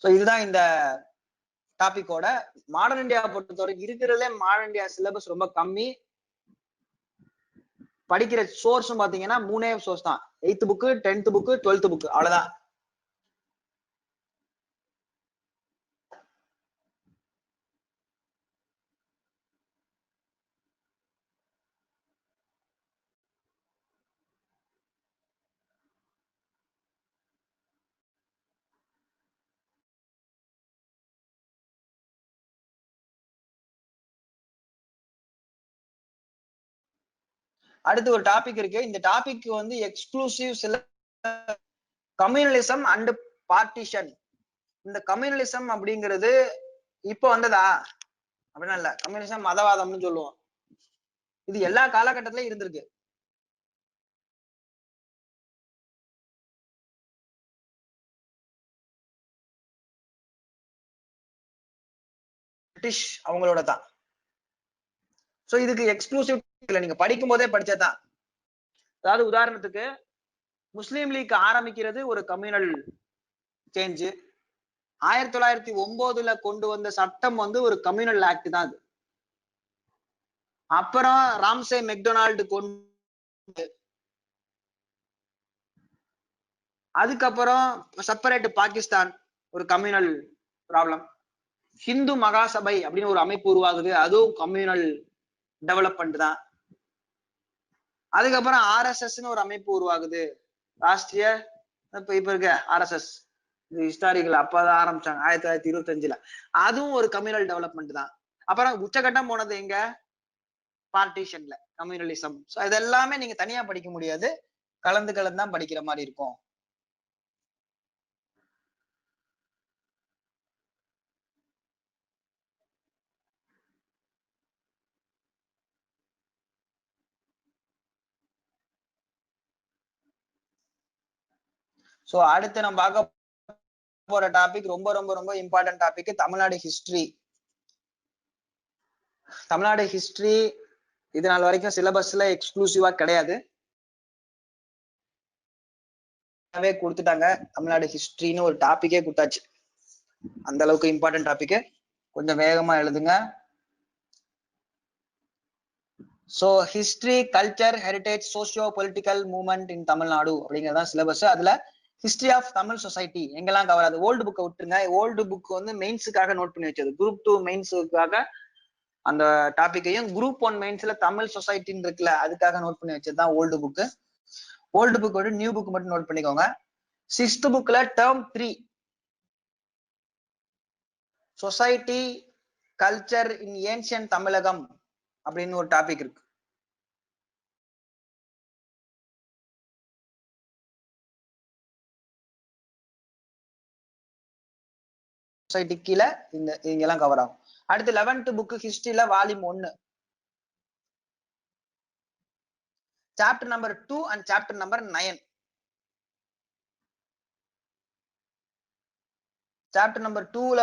So இதுதான் இந்த டாபிக்கோட. மாடர்ன் இந்தியா பொறுத்தவரைக்கும் இருக்கிறதுலே மாடர்ன் இந்தியா சிலபஸ் ரொம்ப கம்மி. படிக்கிற சோர்ஸும் பாத்தீங்கன்னா 3 சோர்ஸ் தான். 8th book, 10th book, 12th book, அவ்வளவுதான். அடுத்து ஒரு டாபிக் இருக்கு. இந்த டாபிக் வந்து எக்ஸ்க்ளூசிவ் சில கம்யூனலிசம் அண்ட் பார்ட்டிஷன். இந்த கம்யூனலிசம் அப்படிங்கிறது இப்போ வந்ததா அப்படின்னா இல்ல. கம்யூனிசம் மதவாதம்னு சொல்லுவோம். இது எல்லா காலகட்டத்திலயும் இருந்திருக்கு. பிரிட்டிஷ் அவங்களோட தான். சோ இதுக்கு எக்ஸ்க்ளூசிவ் இல்ல, நீங்க படிக்கும் போதே படிச்சதான். அதாவது உதாரணத்துக்கு முஸ்லீம் லீக் ஆரம்பிக்கிறது ஒரு கம்யூனல் சேஞ்ச். 1909ல கொண்டு வந்த சட்டம் வந்து ஒரு கம்யூனல் ஆக்ட் தான் அது. அப்புறம் ராம்சே மெக்டொனால்டு கொண்டு, அதுக்கப்புறம் செப்பரேட் பாகிஸ்தான் ஒரு கம்யூனல் ப்ராப்ளம். ஹிந்து மகாசபை அப்படின்னு ஒரு அமைப்பு உருவாகுது, அதுவும் கம்யூனல் டெவலப்மெண்ட் தான். அதுக்கப்புறம் ஆர்எஸ்எஸ்ன்னு ஒரு அமைப்பு உருவாகுது, ராஷ்டிரிய, இப்ப இருக்க ஆர்எஸ்எஸ், இது ஹிஸ்டாரிக்கல் அப்பதான் ஆரம்பிச்சாங்க 1925ல. அதுவும் ஒரு கம்யூனல் டெவலப்மெண்ட் தான். அப்புறம் உச்சகட்டம் போனது எங்க, பார்ட்டிஷன்ல, கம்யூனலிசம். சோ இதெல்லாமே நீங்க தனியா படிக்க முடியாது, கலந்து கலந்து தான் படிக்கிற மாதிரி இருக்கும். சோ அடுத்து நம்ம பார்க்க போற டாபிக் ரொம்ப ரொம்ப ரொம்ப important topic, Tamil Nadu history. Tamil Nadu history இது நாள் வரைக்கும் சிலபஸ்ல எக்ஸ்க்ளூசிவா கிடையாது, கொடுத்துட்டாங்க. தமிழ்நாடு ஹிஸ்டரின்னு ஒரு டாபிக்கே கொடுத்தாச்சு. அந்த அளவுக்கு இம்பார்ட்டன்ட் டாபிக். கொஞ்சம் வேகமா எழுதுங்க. So history, culture, heritage, socio political movement in Tamil Nadu அப்படிங்கறதான் சிலபஸ். அதுல ஹிஸ்டரி ஆஃப் தமிழ் சொசைட்டி எங்கெல்லாம் கவர் ஆகுது. ஓல்டு புக்கை விட்டுருங்க. ஓல்டு புக் வந்து மெயின்ஸுக்காக நோட் பண்ணி வச்சது, குரூப் 2 மெயின்ஸுக்காக அந்த டாபிக்கையும் குரூப் 1 மெயின்ஸ்ல தமிழ் சொசைட்டின்னு இருக்குல்ல அதுக்காக நோட் பண்ணி வச்சதுதான் ஓல்டு புக்கு. ஓல்டு புக் விட நியூ புக் மட்டும் நோட் பண்ணிக்கோங்க. 6th புக்ல term 3 society culture in ancient Tamilagam அப்படின்னு ஒரு டாபிக் இருக்கு. சொசைட்டி கீழே இங்கெல்லாம் கவர் ஆகும். அடுத்து 11th புக் ஹிஸ்டரியில volume 1 chapter number 2 and chapter number 9. Chapter number 2ல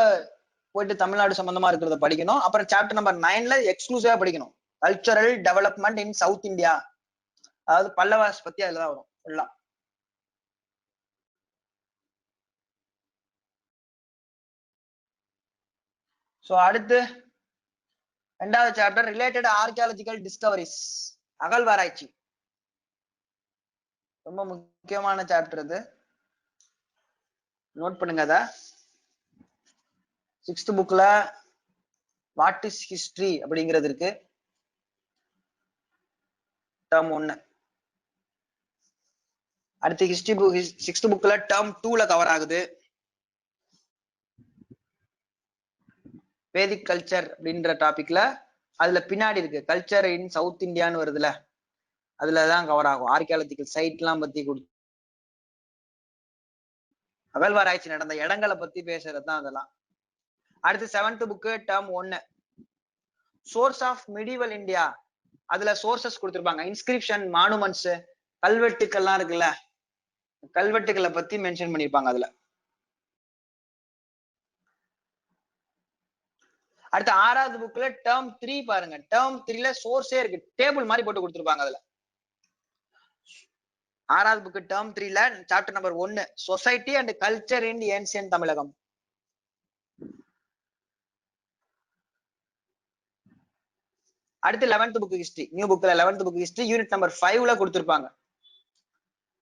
போயிட்டு தமிழ்நாடு சம்பந்தமா இருக்கிறத படிக்கணும். அப்புறம் சாப்டர் நம்பர் 9ல எக்ஸ்க்ளூசிவா படிக்கணும் கல்ச்சரல் டெவலப்மெண்ட் இன் சவுத் இந்தியா, அதாவது பல்லவாஸ் பத்தி அதுலதான் வரும் ஃபுல்லா. சோ அடுத்து 2வது சாப்டர் ரிலேட்டட் ஆர்கியாலஜிக்கல் டிஸ்கவரிஸ், அகழ்வாராய்ச்சி. ரொம்ப முக்கியமான சாப்டர் இது, நோட் பண்ணுங்க. அத 6th புக்ல வாட் இஸ் ஹிஸ்டரி அப்படிங்கிறது இருக்கு, டேர்ம் 1. அடுத்து ஹிஸ்டரி புக் 6th புக்ல டேர்ம் 2ல கவர் ஆகுது. வேதிக் கல்ச்சர் அப்படின்ற டாபிக்ல அதுல பின்னாடி இருக்கு கல்ச்சர் இன் சவுத் இந்தியான்னு வருதுல, அதுலதான் கவர் ஆகும். ஆர்கியாலஜிக்கல் சைட் எல்லாம் பத்தி கொடுத்து அகழ்வாராய்ச்சி நடந்த இடங்களை பத்தி பேசுறதுதான் அதெல்லாம். அடுத்து 7th book term 1 source of medieval India. அதுல சோர்சஸ் கொடுத்திருப்பாங்க, இன்ஸ்கிரிப்ஷன், மானுமெண்ட்ஸ், கல்வெட்டுக்கள்லாம் இருக்குல்ல, கல்வெட்டுகளை பத்தி மென்ஷன் பண்ணிருப்பாங்க அதுல. அடுத்து 6வது புக்ல டேர்ம் 3 பாருங்க. டேர்ம் 3ல சோர்ஸே இருக்கு, டேபிள் மாதிரி போட்டு கொடுத்திருப்பாங்க அதுல. 6வது புக் டேர்ம் 3ல chapter number 1 society and culture in ancient Tamilagam. அடுத்து 11th புக் ஹிஸ்டரி, நியூ புக்ல 11th book history unit number 5ல கொடுத்திருப்பாங்க.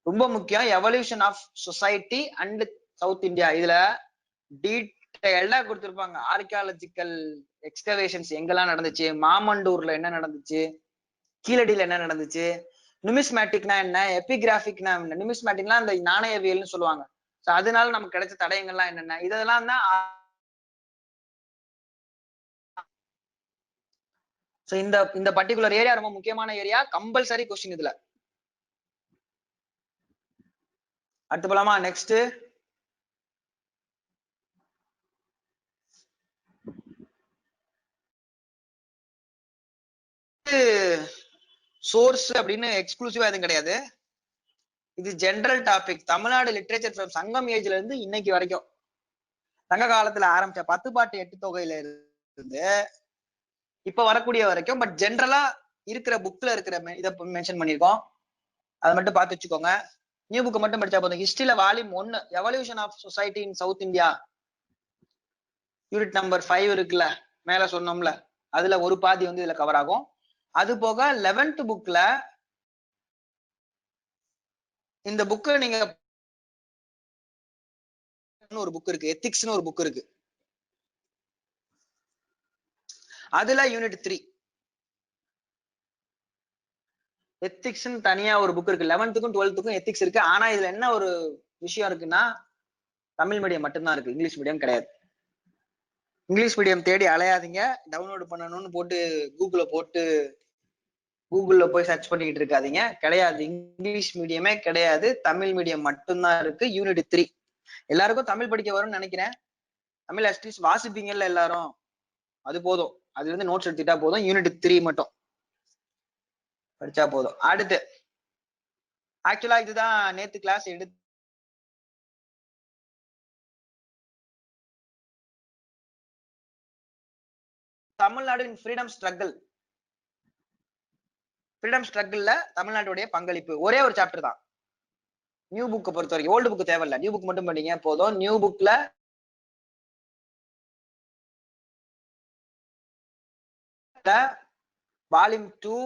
ரொம்ப முக்கியம், evolution of society and south India. இதுல டீடைல்டா கொடுத்திருப்பாங்க ஆர்கியாலஜிக்கல் எக்ஸ்கவேஷன்ஸ் எங்கெல்லாம் நடந்துச்சு, மாமண்டூர்ல என்ன நடந்துச்சு, கீழடியில என்ன நடந்துச்சு, நியூமிஸ்மேட்டிக்னா என்ன, எபிகிராபிக்னா என்ன. நியூமிஸ்மேட்டிக்னா அந்த நாணயவியல்னு சொல்லுவாங்க. சோ அதனால நமக்கு கிடைச்ச தடயங்கள்லாம் என்னென்ன, இதெல்லாம் தான். சோ இந்த பர்டிகுலர் ஏரியா ரொம்ப முக்கியமான ஏரியா, கம்பல்சரி கொஸ்டின் இதுல. அடுத்து போலாமா, நெக்ஸ்ட் சோர்ஸ் அப்படின்னு எக்ஸ்க்ளூசிவா எதுவும் கிடையாது. இது general topic. Tamil Nadu literature from சங்கம் ஏஜ்ல இருந்து இன்னைக்கு வரைக்கும், சங்க காலத்துல ஆரம்பிச்ச 10 பாட்டு 8 தொகையில இருந்து இப்ப வரக்கூடிய வரைக்கும், பட் ஜென்ரலா இருக்கிற புக்ல இருக்கிற இதை மென்ஷன் பண்ணிருக்கோம். அதை மட்டும் பார்த்து வச்சுக்கோங்க. நியூ புக் மட்டும் படிச்சா போதும். ஹிஸ்டரியில volume 1 evolution of society in south India unit number 5 இருக்குல்ல, மேல சொன்னோம்ல, அதுல ஒரு பாதி வந்து இதுல கவர் ஆகும். அது போக 11th புக்ல இந்த புக்கு நீங்க ஒரு புக் இருக்கு, எத்திக்ஸ்னு ஒரு புக் இருக்கு, அதுல யூனிட் 3 எத்திக்ஸ் தனியா ஒரு புக் இருக்கு. 11th 12th எத்திக்ஸ் இருக்கு. ஆனா இதுல என்ன ஒரு விஷயம் இருக்குன்னா, தமிழ் மீடியம் மட்டும்தான் இருக்கு, இங்கிலீஷ் மீடியம் கிடையாது. இங்கிலீஷ் மீடியம் தேடி அலையாதீங்க, டவுன்லோட் பண்ணணும்னு போட்டு கூகுள்ல போய் சர்ச் பண்ணிக்கிட்டு இருக்காதீங்க, கிடையாது. இங்கிலீஷ் மீடியமே கிடையாது, தமிழ் மீடியம் மட்டும்தான் இருக்கு. யூனிட் 3 எல்லாருக்கும் தமிழ் படிக்க வரும்னு நினைக்கிறேன். தமிழ் அட்லீஸ்ட் வாசிப்பீங்கல்ல எல்லாரும், அது போதும். அது வந்து நோட்ஸ் எடுத்துட்டா போதும். யூனிட் 3 மட்டும் படிச்சா போதும். அடுத்து ஆக்சுவலா இதுதான் நேத்து கிளாஸ் எடுத்து தமிழ்நாடு ஃப்ரீடம் ஸ்ட்ரகிள். ஃப்ரீடம் ஸ்ட்ரகிள்ல தமிழ்நாட்டுடைய பங்களிப்பு ஒரே ஒரு சாப்டர் தான். நியூ புக் பொறுத்த வரைக்கும், ஓல்டு புக் தேவையில்ல, நியூ புக் மட்டும் படிங்க போதும். நியூ புக்ல வால்யூம் 2 ,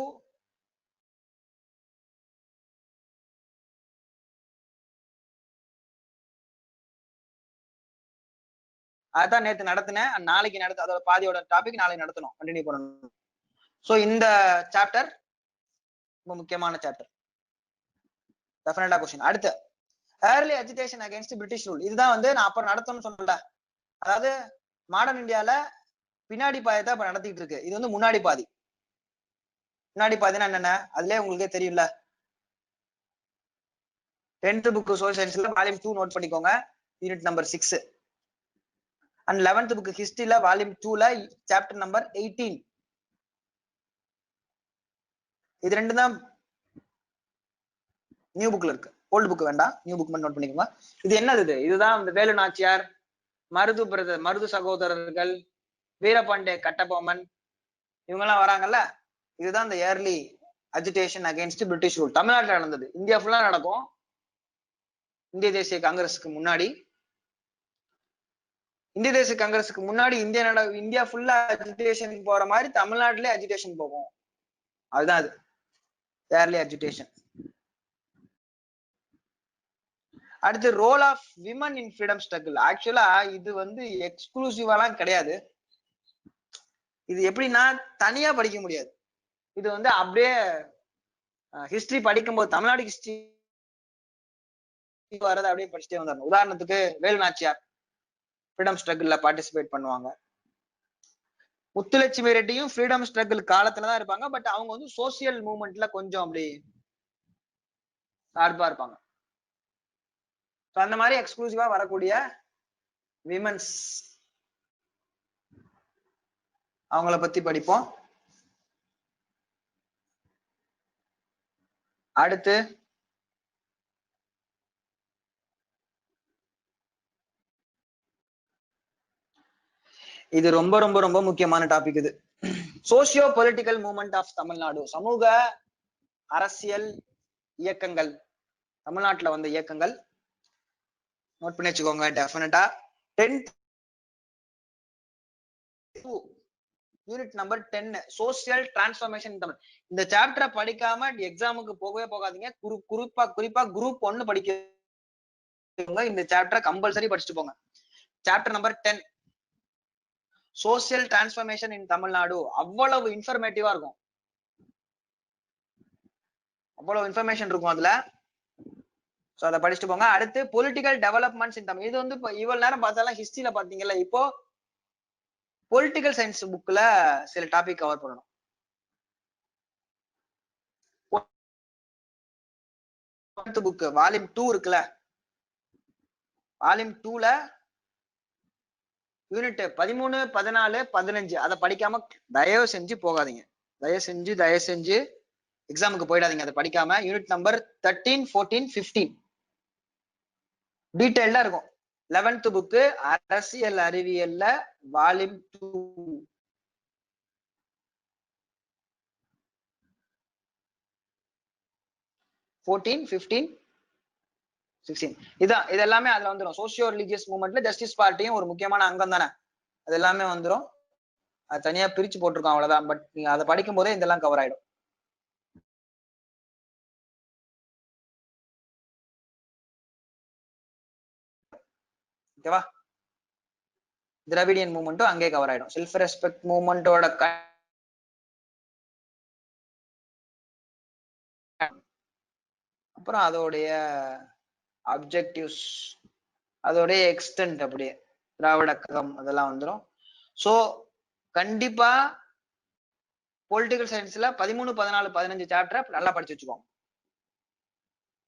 அதான் நேத்து நடத்தினேன், நாளைக்கு அதோட பாதியோட டாபிக் நாளைக்கு நடத்தணும், கண்டினியூ பண்ணணும். சோ இந்த சாப்டர் ரொம்ப முக்கியமான சாப்டர், டெஃபினட்டா கொஸ்டின். அடுத்து early agitation against British rule. இதுதான் வந்து நான் அப்புறம் நடத்தணும்னு சொல்லல. அதாவது மாடர்ன் இந்தியால பின்னாடி பாதி தான் இப்ப நடத்திட்டு இருக்கு, இது வந்து முன்னாடி பாதி. முன்னாடி பாதினா என்னென்ன அதுலயே உங்களுக்கே தெரியும்ல. 10th புக் சோசியல் சயின்ஸ்ல வால்யூம் 2 நோட் பண்ணிக்கோங்க, unit number 6. And 11th book ஹிஸ்டரியில வால்யூம் 2ல சாப்டர் நம்பர் 18. இது ரெண்டு தான் நியூ புக்ல இருக்கு, ஓல்டு புக் வேண்டாம், நியூ புக் மட்டும் நோட் பண்ணிக்கோங்க. இது என்னது? இதுதான் இந்த வேலு நாச்சியார், மருது சகோதரர்கள், வீரபாண்டிய கட்டபொம்மன், இவங்க எல்லாம் வராங்கல்ல. இதுதான் இந்த early agitation against British rule. தமிழ்நாட்டில் நடந்தது, இந்தியா ஃபுல்லா நடக்கும். இந்திய தேசிய காங்கிரஸுக்கு முன்னாடி, இந்திய தேசிய காங்கிரஸுக்கு முன்னாடி இந்தியா ஃபுல்லா அஜிடேஷன் போற மாதிரி தமிழ்நாட்டிலே அஜிடேஷன் போகும். அதுதான் அது ஏர்லி அஜிடேஷன். அடுத்து role of women in freedom struggle. ஆக்சுவலா இது வந்து எக்ஸ்க்ளூசிவாலாம் கிடையாது. இது எப்படின்னா தனியா படிக்க முடியாது. இது வந்து அப்படியே ஹிஸ்டரி படிக்கும்போது தமிழ்நாடு ஹிஸ்டரி வரதை அப்படியே படிச்சுட்டே வந்தாங்க. உதாரணத்துக்கு வேலு நாச்சியார் ஃப்ரீடம் ஸ்ட்ரகிள்ல பார்ட்டிசிபேட் பண்ணுவாங்க. முத்துலட்சுமி ரெட்டியும் ஃப்ரீடம் ஸ்ட்ரகிள் காலத்துலதான் இருப்பாங்க, பட் அவங்க வந்து சோசியல் மூவ்மெண்ட்ல கொஞ்சம் அப்படி சார்பா இருப்பாங்க. அந்த மாதிரி எக்ஸ்க்ளூசிவா வரக்கூடிய விமன்ஸ், அவங்கள பத்தி படிப்போம். அடுத்து இது ரொம்ப ரொம்ப ரொம்ப முக்கியமான டாபிக். இது socio political movement of Tamil Nadu. சமூக அரசியல் இயக்கங்கள், தமிழ்நாட்டுல வந்த இயக்கங்கள் நோட் பண்ணி வச்சுக்கோங்க டெஃபினட்டா. 10th unit number 10 social transformation இன் தமிழ். இந்த சாப்டரை படிக்காம எக்ஸாமுக்கு போகவே போகாதீங்க. குறிப்பா குரூப் 1 படிக்க இந்த சாப்டரை கம்பல்சரி படிச்சுட்டு போங்க. சாப்டர் நம்பர் 10 சோசியல் டிரான்ஸ்ஃபர்மேஷன் இன் தமிழ்நாடு. அவ்வளவு இன்ஃபர்மேட்டிவா இருக்கும், அவ்வளவு இன்ஃபர்மேஷன் இருக்கும் அதுல. சோ அதை படிச்சுட்டு போங்க. அடுத்து பொலிட்டிக்கல் டெவலப்மெண்ட்ஸ் இன் தமிழ். இது வந்து இப்போ இவ்வளவு நேரம் பார்த்தாலும் ஹிஸ்டரியில பாத்தீங்கல்ல, இப்போ பொலிட்டிக்கல் சயின்ஸ் புக்ல சில டாபிக் கவர் பண்ணணும். புக் வால்யூம் 2 இருக்குல்ல, வால்யூம் 2ல யூனிட் 13, 14, 15 அதை படிக்காம தயவு செஞ்சு போகாதீங்க. தயவு செஞ்சு எக்ஸாமுக்கு போயிடாதீங்க அதை படிக்காம. யூனிட் நம்பர் 13, 14, 15 டீடைல்டா இருக்கும். 11th புக் அரசியல் அறிவியல்ல வால்யூம் 2 14, 15, 16 இதான். இது எல்லாமே அதுல வந்துடும். சோசியோ ரிலிஜியஸ் மூவ்மெண்ட்ல ஜஸ்டிஸ் பார்ட்டியும் ஒரு முக்கியமான அங்கம் தானே, அது எல்லாமே வந்துடும். அது தனியா பிரிச்சு போட்டிருக்கோம் அவ்வளவுதான். பட் நீங்க அதை படிக்கும் போதே இதெல்லாம் கவர் ஆயிடும். ஓகேவா? திராவிடியன் மூவ்மெண்ட்டும் அங்கே கவர் ஆயிடும். செல்ஃப் ரெஸ்பெக்ட் மூவ்மெண்டோட அப்புறம் அதோடைய அப்ஜெக்டிவ்ஸ், அதோடைய எக்ஸ்டென்ட், அப்படியே திராவிட கழகம் அதெல்லாம் வந்துடும். சோ கண்டிப்பா பொலிட்டிக்கல் சயின்ஸ்ல 13, 14, 15 சாப்டர் நல்லா படிச்சு வச்சுக்கோங்க.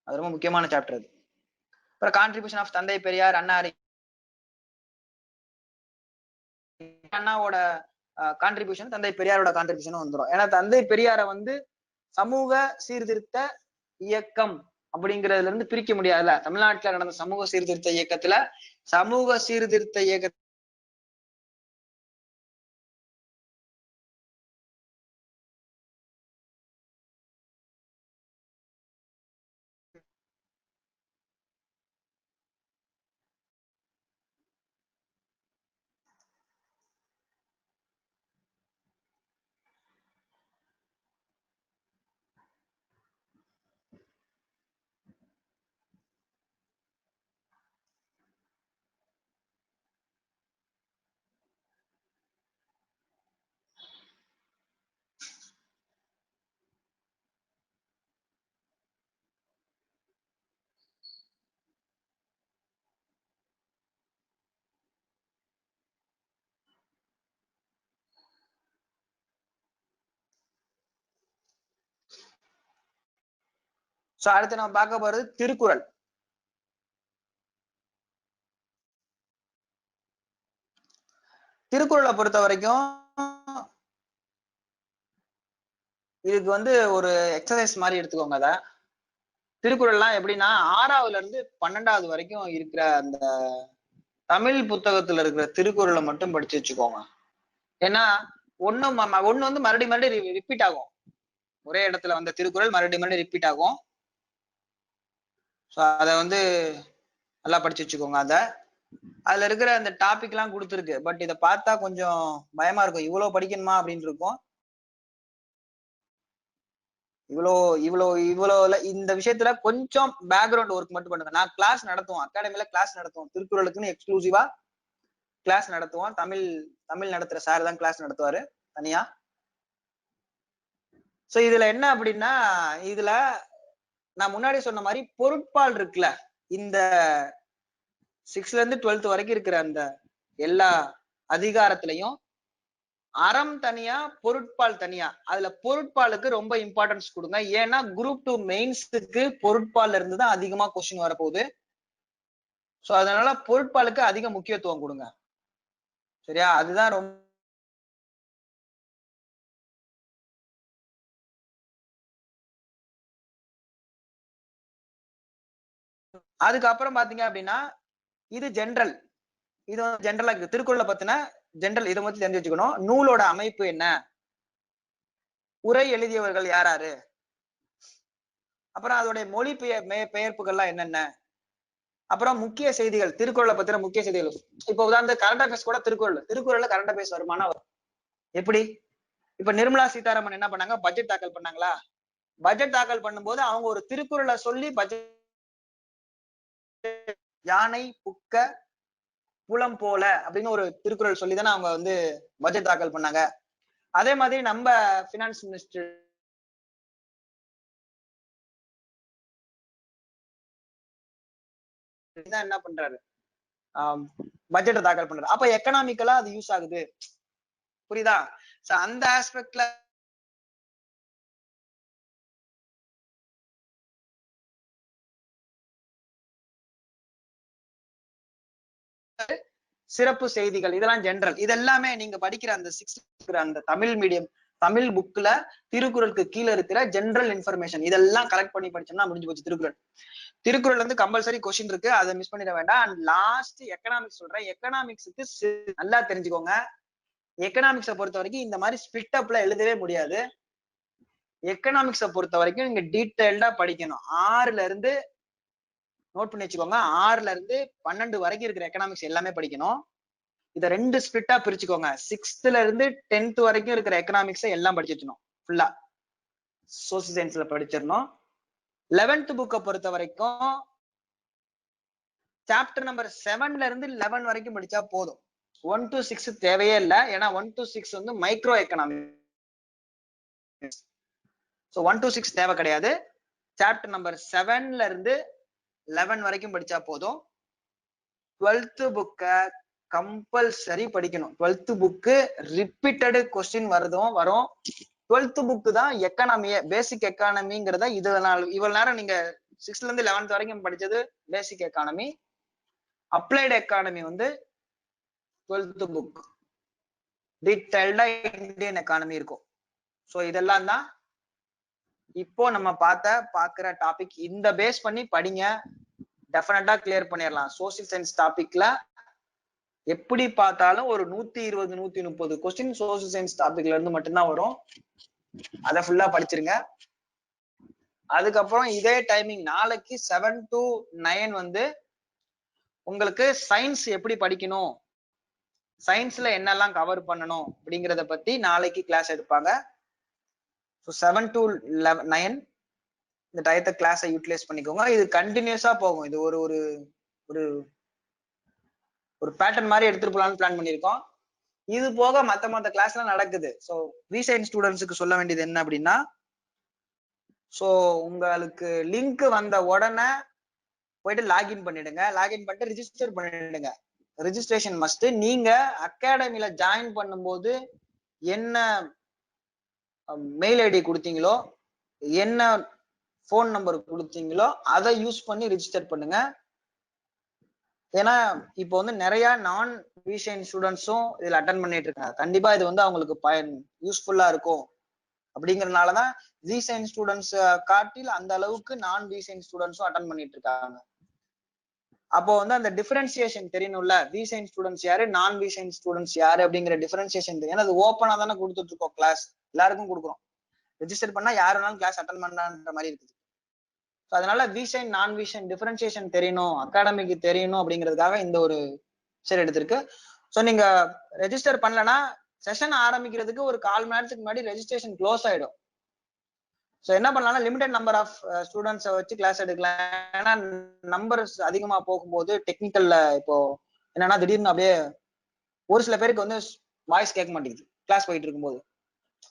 அது ரொம்ப முக்கியமான சாப்டர் அது. அப்புறம் கான்ட்ரிபியூஷன் ஆஃப் தந்தை பெரியார், அண்ணாவோட கான்ட்ரிபியூஷன், தந்தை பெரியாரோட கான்ட்ரிபியூஷனும் வந்துடும். ஏன்னா தந்தை பெரியாரை வந்து சமூக சீர்திருத்த இயக்கம் அப்படிங்கிறதுல இருந்து பிரிக்க முடியாதுல்ல. தமிழ்நாட்டுல நடந்த சமூக சீர்திருத்த இயக்கத்துல சமூக சீர்திருத்த இயக்க சோ அடுத்து நம்ம பார்க்க போறது திருக்குறள். திருக்குறளை பொறுத்த வரைக்கும் இதுக்கு வந்து ஒரு எக்ஸசைஸ் மாதிரி எடுத்துக்கோங்க. அத திருக்குறள்லாம் எப்படின்னா 6வதுல இருந்து 12வது வரைக்கும் இருக்கிற அந்த தமிழ் புத்தகத்துல இருக்கிற திருக்குறளை மட்டும் படிச்சு வச்சுக்கோங்க. ஏன்னா ஒண்ணு வந்து மறுபடியும் ரிப்பீட் ஆகும். ஒரே இடத்துல வந்த திருக்குறள் மறுபடியும் ரிப்பீட் ஆகும். ஸோ அதை வந்து நல்லா படிச்சு வச்சுக்கோங்க. அதுல இருக்கிற அந்த டாபிக் எல்லாம் கொடுத்துருக்கு. பட் இதை பார்த்தா கொஞ்சம் பயமா இருக்கும். இவ்வளவு படிக்கணுமா அப்படின்னு இருக்கும். இவ்வளோ இந்த விஷயத்துல கொஞ்சம் பேக்ரவுண்ட் ஒர்க் மட்டும் பண்ணுங்க. நான் கிளாஸ் நடத்துவோம், அகாடமில கிளாஸ் நடத்துவோம், திருக்குறளுக்குன்னு எக்ஸ்க்ளூசிவா கிளாஸ் நடத்துவோம். தமிழ் நடத்துற சார் தான் கிளாஸ் நடத்துவாரு தனியா. சோ இதுல என்ன அப்படின்னா, இதுல நான் முன்னாடி சொன்ன மாதிரி பொருட்பால் இருக்குல்ல, இந்த 6ல இருந்து 12th வரைக்கும் இருக்கிற அந்த எல்லா அதிகாரத்திலையும் அறம் தனியா, பொருட்பால் தனியா. அதுல பொருட்பாலுக்கு ரொம்ப இம்பார்ட்டன்ஸ் கொடுங்க. ஏன்னா குரூப் 2 மெயின்ஸுக்கு பொருட்பால் இருந்துதான் அதிகமா கொஸ்டின் வரப்போகுது. சோ அதனால பொருட்பாலுக்கு அதிக முக்கியத்துவம் கொடுங்க. சரியா? அதுதான் ரொம்ப அதுக்கப்புறம் பாத்தீங்க அப்படின்னா இது ஜென்ரல். இது வந்து ஜென்ரலா இருக்கு. திருக்குறளை பத்தின ஜென்ரல் இதை பத்தி தெரிஞ்சு வச்சுக்கணும். நூலோட அமைப்பு என்ன, உரை எழுதியவர்கள் யாராரு, அப்புறம் அதோடைய மொழி பெயர்ப்புகள்லாம் என்னென்ன, அப்புறம் முக்கிய செய்திகள், திருக்குறளை பத்தின முக்கிய செய்திகள். இப்ப உதாரணத்துக்கு கரண்ட் அஃபேர்ஸ் கூட திருக்குறள்ல கரண்ட் அஃபேர்ஸ் வருமானா வரும். எப்படி? இப்ப நிர்மலா சீதாராமன் என்ன பண்ணாங்க, பட்ஜெட் தாக்கல் பண்ணாங்களா? பட்ஜெட் தாக்கல் பண்ணும்போது அவங்க ஒரு திருக்குறளை சொல்லி பட்ஜெட், யானை புக்க புலம் போல அப்படின்னு ஒரு திருக்குறள் சொல்லி தானே அவங்க வந்து பட்ஜெட் தாக்கல் பண்ணாங்க. அதே மாதிரி நம்ம பினான்ஸ் மினிஸ்டர் என்ன பண்றாரு, பட்ஜெட்டை தாக்கல் பண்றாரு. அப்ப எக்கனாமிக்கலா அது யூஸ் ஆகுது. புரியுதா? அந்த ஆஸ்பெக்ட்ல சிறப்பு செய்திகள் இதெல்லாம் ஜென்ரல். இது எல்லாமே நீங்க படிக்கிற அந்த 6th அந்த தமிழ் மீடியம் தமிழ் புக்ல திருக்குறளுக்கு கீழே இருக்கிற ஜென்ரல் இன்ஃபர்மேஷன் இதெல்லாம் கலெக்ட் பண்ணி படிச்சோம்னா முடிஞ்சு போச்சு. திருக்குறள் வந்து கம்பல்சரி கொஸ்டின் இருக்கு, அதை மிஸ் பண்ணிட வேண்டாம். அண்ட் லாஸ்ட் எக்கனாமிக்ஸ் சொல்றேன். எக்கனாமிக்ஸுக்கு நல்லா தெரிஞ்சுக்கோங்க. எக்கனாமிக்ஸை பொறுத்த வரைக்கும் இந்த மாதிரி ஸ்பிட் அப்ல எழுதவே முடியாது. எக்கனாமிக்ஸை பொறுத்த வரைக்கும் நீங்க டீடைல்டா படிக்கணும். 6ல இருந்து நோட் பண்ணி வச்சுக்கோங்க. 6ல இருந்து 12 வரைக்கும் இருக்கிற எக்கனாமிக்ஸ் எல்லாமே படிக்கணும். இதை 2 ஸ்பிட்டா பிரிச்சுக்கோங்க. 6th இருந்து 10th வரைக்கும் இருக்கிற எக்கனாமிக்ஸை எல்லாம் படிச்சிடணும். ஃபுல்லா சோசியல் சயின்ஸ்ல படிச்சிடணும். 11th புக்கை பொறுத்த வரைக்கும் சாப்டர் நம்பர் 7ல இருந்து 11 வரைக்கும் படிச்சா போதும். 1 to 6 தேவையே இல்லை. ஏன்னா 1 to 6 வந்து மைக்ரோ எக்கனாமிக்ஸ். 1 to 6 தேவை கிடையாது. சாப்டர் நம்பர் 7ல இருந்து 11 வரைக்கும் படிச்சா போதும். 12th புக்கை கம்பல்சரி படிக்கணும். 12th புக்கு ரிப்பீட்டட் கொஸ்டின் வரும். 12th புக்கு தான் எக்கானமியே, பேசிக் எக்கானமிங்கிறத இவ்வளவு நேரம் நீங்க 6ல இருந்து 11th வரைக்கும் படிச்சது பேசிக் எக்கானமி. அப்ளைடு எக்கானமி வந்து 12th புக். டீடைல்டா இந்தியன் எக்கானமி இருக்கும். சோ இதெல்லாம் தான் இப்போ நம்ம பாக்குற டாபிக். இந்த பேஸ் பண்ணி படிங்க, டெஃபினட்டா கிளியர் பண்ணிடலாம். சோசியல் சயின்ஸ் டாபிக்ல எப்படி பார்த்தாலும் ஒரு 120 130 கொஸ்டின் சோசியல் சயின்ஸ் டாபிக்ல இருந்து மட்டும்தான் வரும். அதை ஃபுல்லா படிச்சிருங்க. அதுக்கப்புறம் இதே டைமிங் நாளைக்கு 7 to 9 வந்து உங்களுக்கு சயின்ஸ் எப்படி படிக்கணும், சயின்ஸ்ல என்னெல்லாம் கவர் பண்ணணும் அப்படிங்கிறத பத்தி நாளைக்கு கிளாஸ் எடுப்பாங்க. 7 to 9 இந்த டயத்தை கிளாஸை யூட்டிலைஸ் பண்ணிக்கோங்க. இது கண்டினியூஸா போகும். இது ஒரு ஒரு ஒரு பேட்டர்ன் மாதிரி எடுத்துட்டு போலான்னு பிளான் பண்ணியிருக்கோம். இது போக மத்த கிளாஸ் எல்லாம் நடக்குது. ஸோ ரீசைன் ஸ்டூடெண்ட்ஸுக்கு சொல்ல வேண்டியது என்ன அப்படின்னா, ஸோ உங்களுக்கு லிங்க் வந்த உடனே போயிட்டு லாகின் பண்ணிடுங்க. லாகின் பண்ணிட்டு ரிஜிஸ்டர் பண்ணிடுங்க. Registration must. நீங்க அகாடமில ஜாயின் பண்ணும்போது என்ன மெயில் ஐடி கொடுத்தீங்களோ, என்ன ஃபோன் நம்பர் கொடுத்தீங்களோ அதை யூஸ் பண்ணி ரிஜிஸ்டர் பண்ணுங்க. ஏன்னா இப்போ வந்து நிறைய நான் விசைன் ஸ்டூடெண்ட்ஸும் இதுல அட்டன் பண்ணிட்டு இருக்காங்க. கண்டிப்பா இது வந்து அவங்களுக்கு யூஸ்ஃபுல்லா இருக்கும் அப்படிங்கறதுனாலதான் விசைன் ஸ்டூடெண்ட்ஸ் காட்டில் அந்த அளவுக்கு நான் விசைன் ஸ்டூடெண்ட்ஸும் அட்டன் பண்ணிட்டு இருக்காங்க. அப்போ வந்து அந்த டிஃபரன்சியேஷன் தெரியணும்ல, விசைன் ஸ்டூடெண்ட்ஸ் யாரு, நான் விசைன் ஸ்டூடெண்ட்ஸ் யாரு அப்படிங்கிற டிஃபரன்சியேஷன் தெரியும். ஏன்னா அது ஓப்பனா தானே கொடுத்துட்டு இருக்கோம், கிளாஸ் எல்லாருக்கும் கொடுக்குறோம். ரெஜிஸ்டர் பண்ணா யாரு வேணாலும் கிளாஸ் அட்டன் பண்ணலான்ற மாதிரி இருக்குது. அதனால விசைன் நான் விசைன் டிஃபரன்சியேஷன் தெரியணும், அகாடமிக்கு தெரியணும் அப்படிங்கிறதுக்காக இந்த ஒரு சரி எடுத்திருக்கு. ஸோ நீங்க ரெஜிஸ்டர் பண்ணலன்னா செஷன் ஆரம்பிக்கிறதுக்கு ஒரு 1/4 மணி நேரத்துக்கு முன்னாடி ரெஜிஸ்ட்ரேஷன் க்ளோஸ் ஆயிடும். ஸோ என்ன பண்ணலாம்னா லிமிடெட் நம்பர் ஆஃப் ஸ்டூடெண்ட்ஸை வச்சு கிளாஸ் எடுக்கலாம். ஏன்னா நம்பர்ஸ் அதிகமா போகும்போது டெக்னிக்கல்ல இப்போ என்னன்னா திடீர்னு அப்படியே ஒரு சில பேருக்கு வந்து வாய்ஸ் கேட்க மாட்டேங்குது கிளாஸ் போயிட்டு இருக்கும்போது.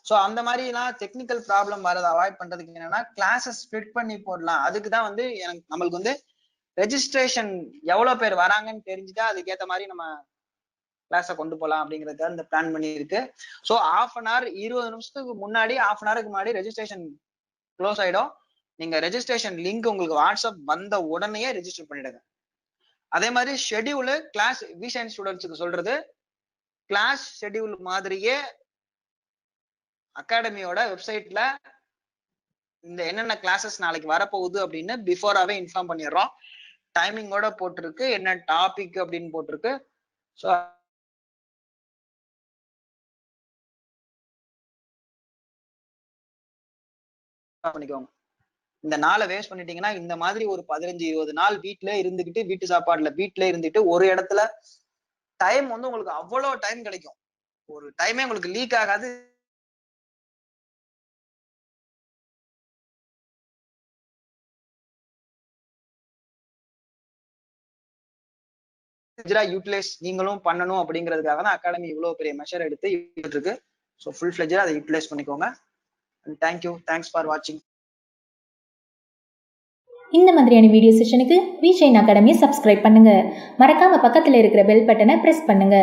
ஸோ அந்த மாதிரிலாம் டெக்னிக்கல் ப்ராப்ளம் வரதை அவாய்ட் பண்றதுக்கு என்னன்னா கிளாஸஸ் ஸ்ப்ளிட் பண்ணி போடலாம். அதுக்கு தான் வந்து நம்மளுக்கு வந்து ரெஜிஸ்ட்ரேஷன் எவ்வளவு பேர் வராங்கன்னு தெரிஞ்சுட்டா அதுக்கேற்ற மாதிரி நம்ம கிளாஸை கொண்டு போகலாம் அப்படிங்கிறத இந்த பிளான் பண்ணியிருக்கு. ஸோ 1/2 hour 20 நிமிஷத்துக்கு முன்னாடி 1/2 hourக்கு முன்னாடி ரெஜிஸ்ட்ரேஷன் க்ளோஸ் ஆயிடும். நீங்க ரெஜிஸ்ட்ரேஷன் லிங்க் உங்களுக்கு வாட்ஸ்அப் வந்த உடனே ரெஜிஸ்டர் பண்ணிடுங்க. அதே மாதிரி ஷெட்யூல் கிளாஸ் விசைன் ஸ்டூடெண்ட்ஸுக்கு சொல்றது, கிளாஸ் ஷெட்யூல் மாதிரியே அகாடமியோட வெப்சைட்ல இந்த என்னென்ன கிளாஸஸ் நாளைக்கு வரப்போகுது அப்படின்னு பிஃபோராவே இன்ஃபார்ம் பண்ணிடுறோம். டைமிங்கோட போட்டிருக்கு, என்ன டாபிக் அப்படின்னு போட்டிருக்கு. ஸோ பண்ணிக்கோங்க. இந்த நாளை வேஸ்ட் பண்ணிட்டீங்கன்னா இந்த மாதிரி ஒரு 15-20 நாள் வீட்டுல இருந்துகிட்டு, வீட்டு சாப்பாடுல வீட்டுல இருந்துட்டு ஒரு இடத்துல டைம் வந்து உங்களுக்கு அவ்வளவு டைம் கிடைக்கும். ஒரு டைமே உங்களுக்கு லீக் ஆகாது. யூட்டிலைஸ் நீங்களும் பண்ணணும் அப்படிங்கிறதுக்காக தான் அகாடமி இவ்வளவு பெரிய மெஷர் எடுத்து இருக்கு. ஸோ ஃபுல் ஃபிளெஜ்டா அதை யூட்டிலைஸ் பண்ணிக்கோங்க. தேங்க்யூ, தேங்க்ஸ் ஃபார் வாட்சிங். இந்த மாதிரியான வீடியோ செஷனுக்கு விசைன் அகாடமியை சப்ஸ்கிரைப் பண்ணுங்க. மறக்காம பக்கத்தில் இருக்கிற பெல் பட்டனை பிரஸ் பண்ணுங்க.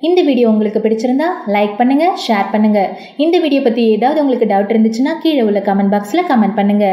இந்த வீடியோ உங்களுக்கு பிடிச்சிருந்தா லைக் பண்ணுங்க, ஷேர் பண்ணுங்க. இந்த வீடியோ பத்தி ஏதாவது உங்களுக்கு டவுட் இருந்துச்சுன்னா கீழே உள்ள கமெண்ட் பாக்ஸ்ல கமெண்ட் பண்ணுங்க.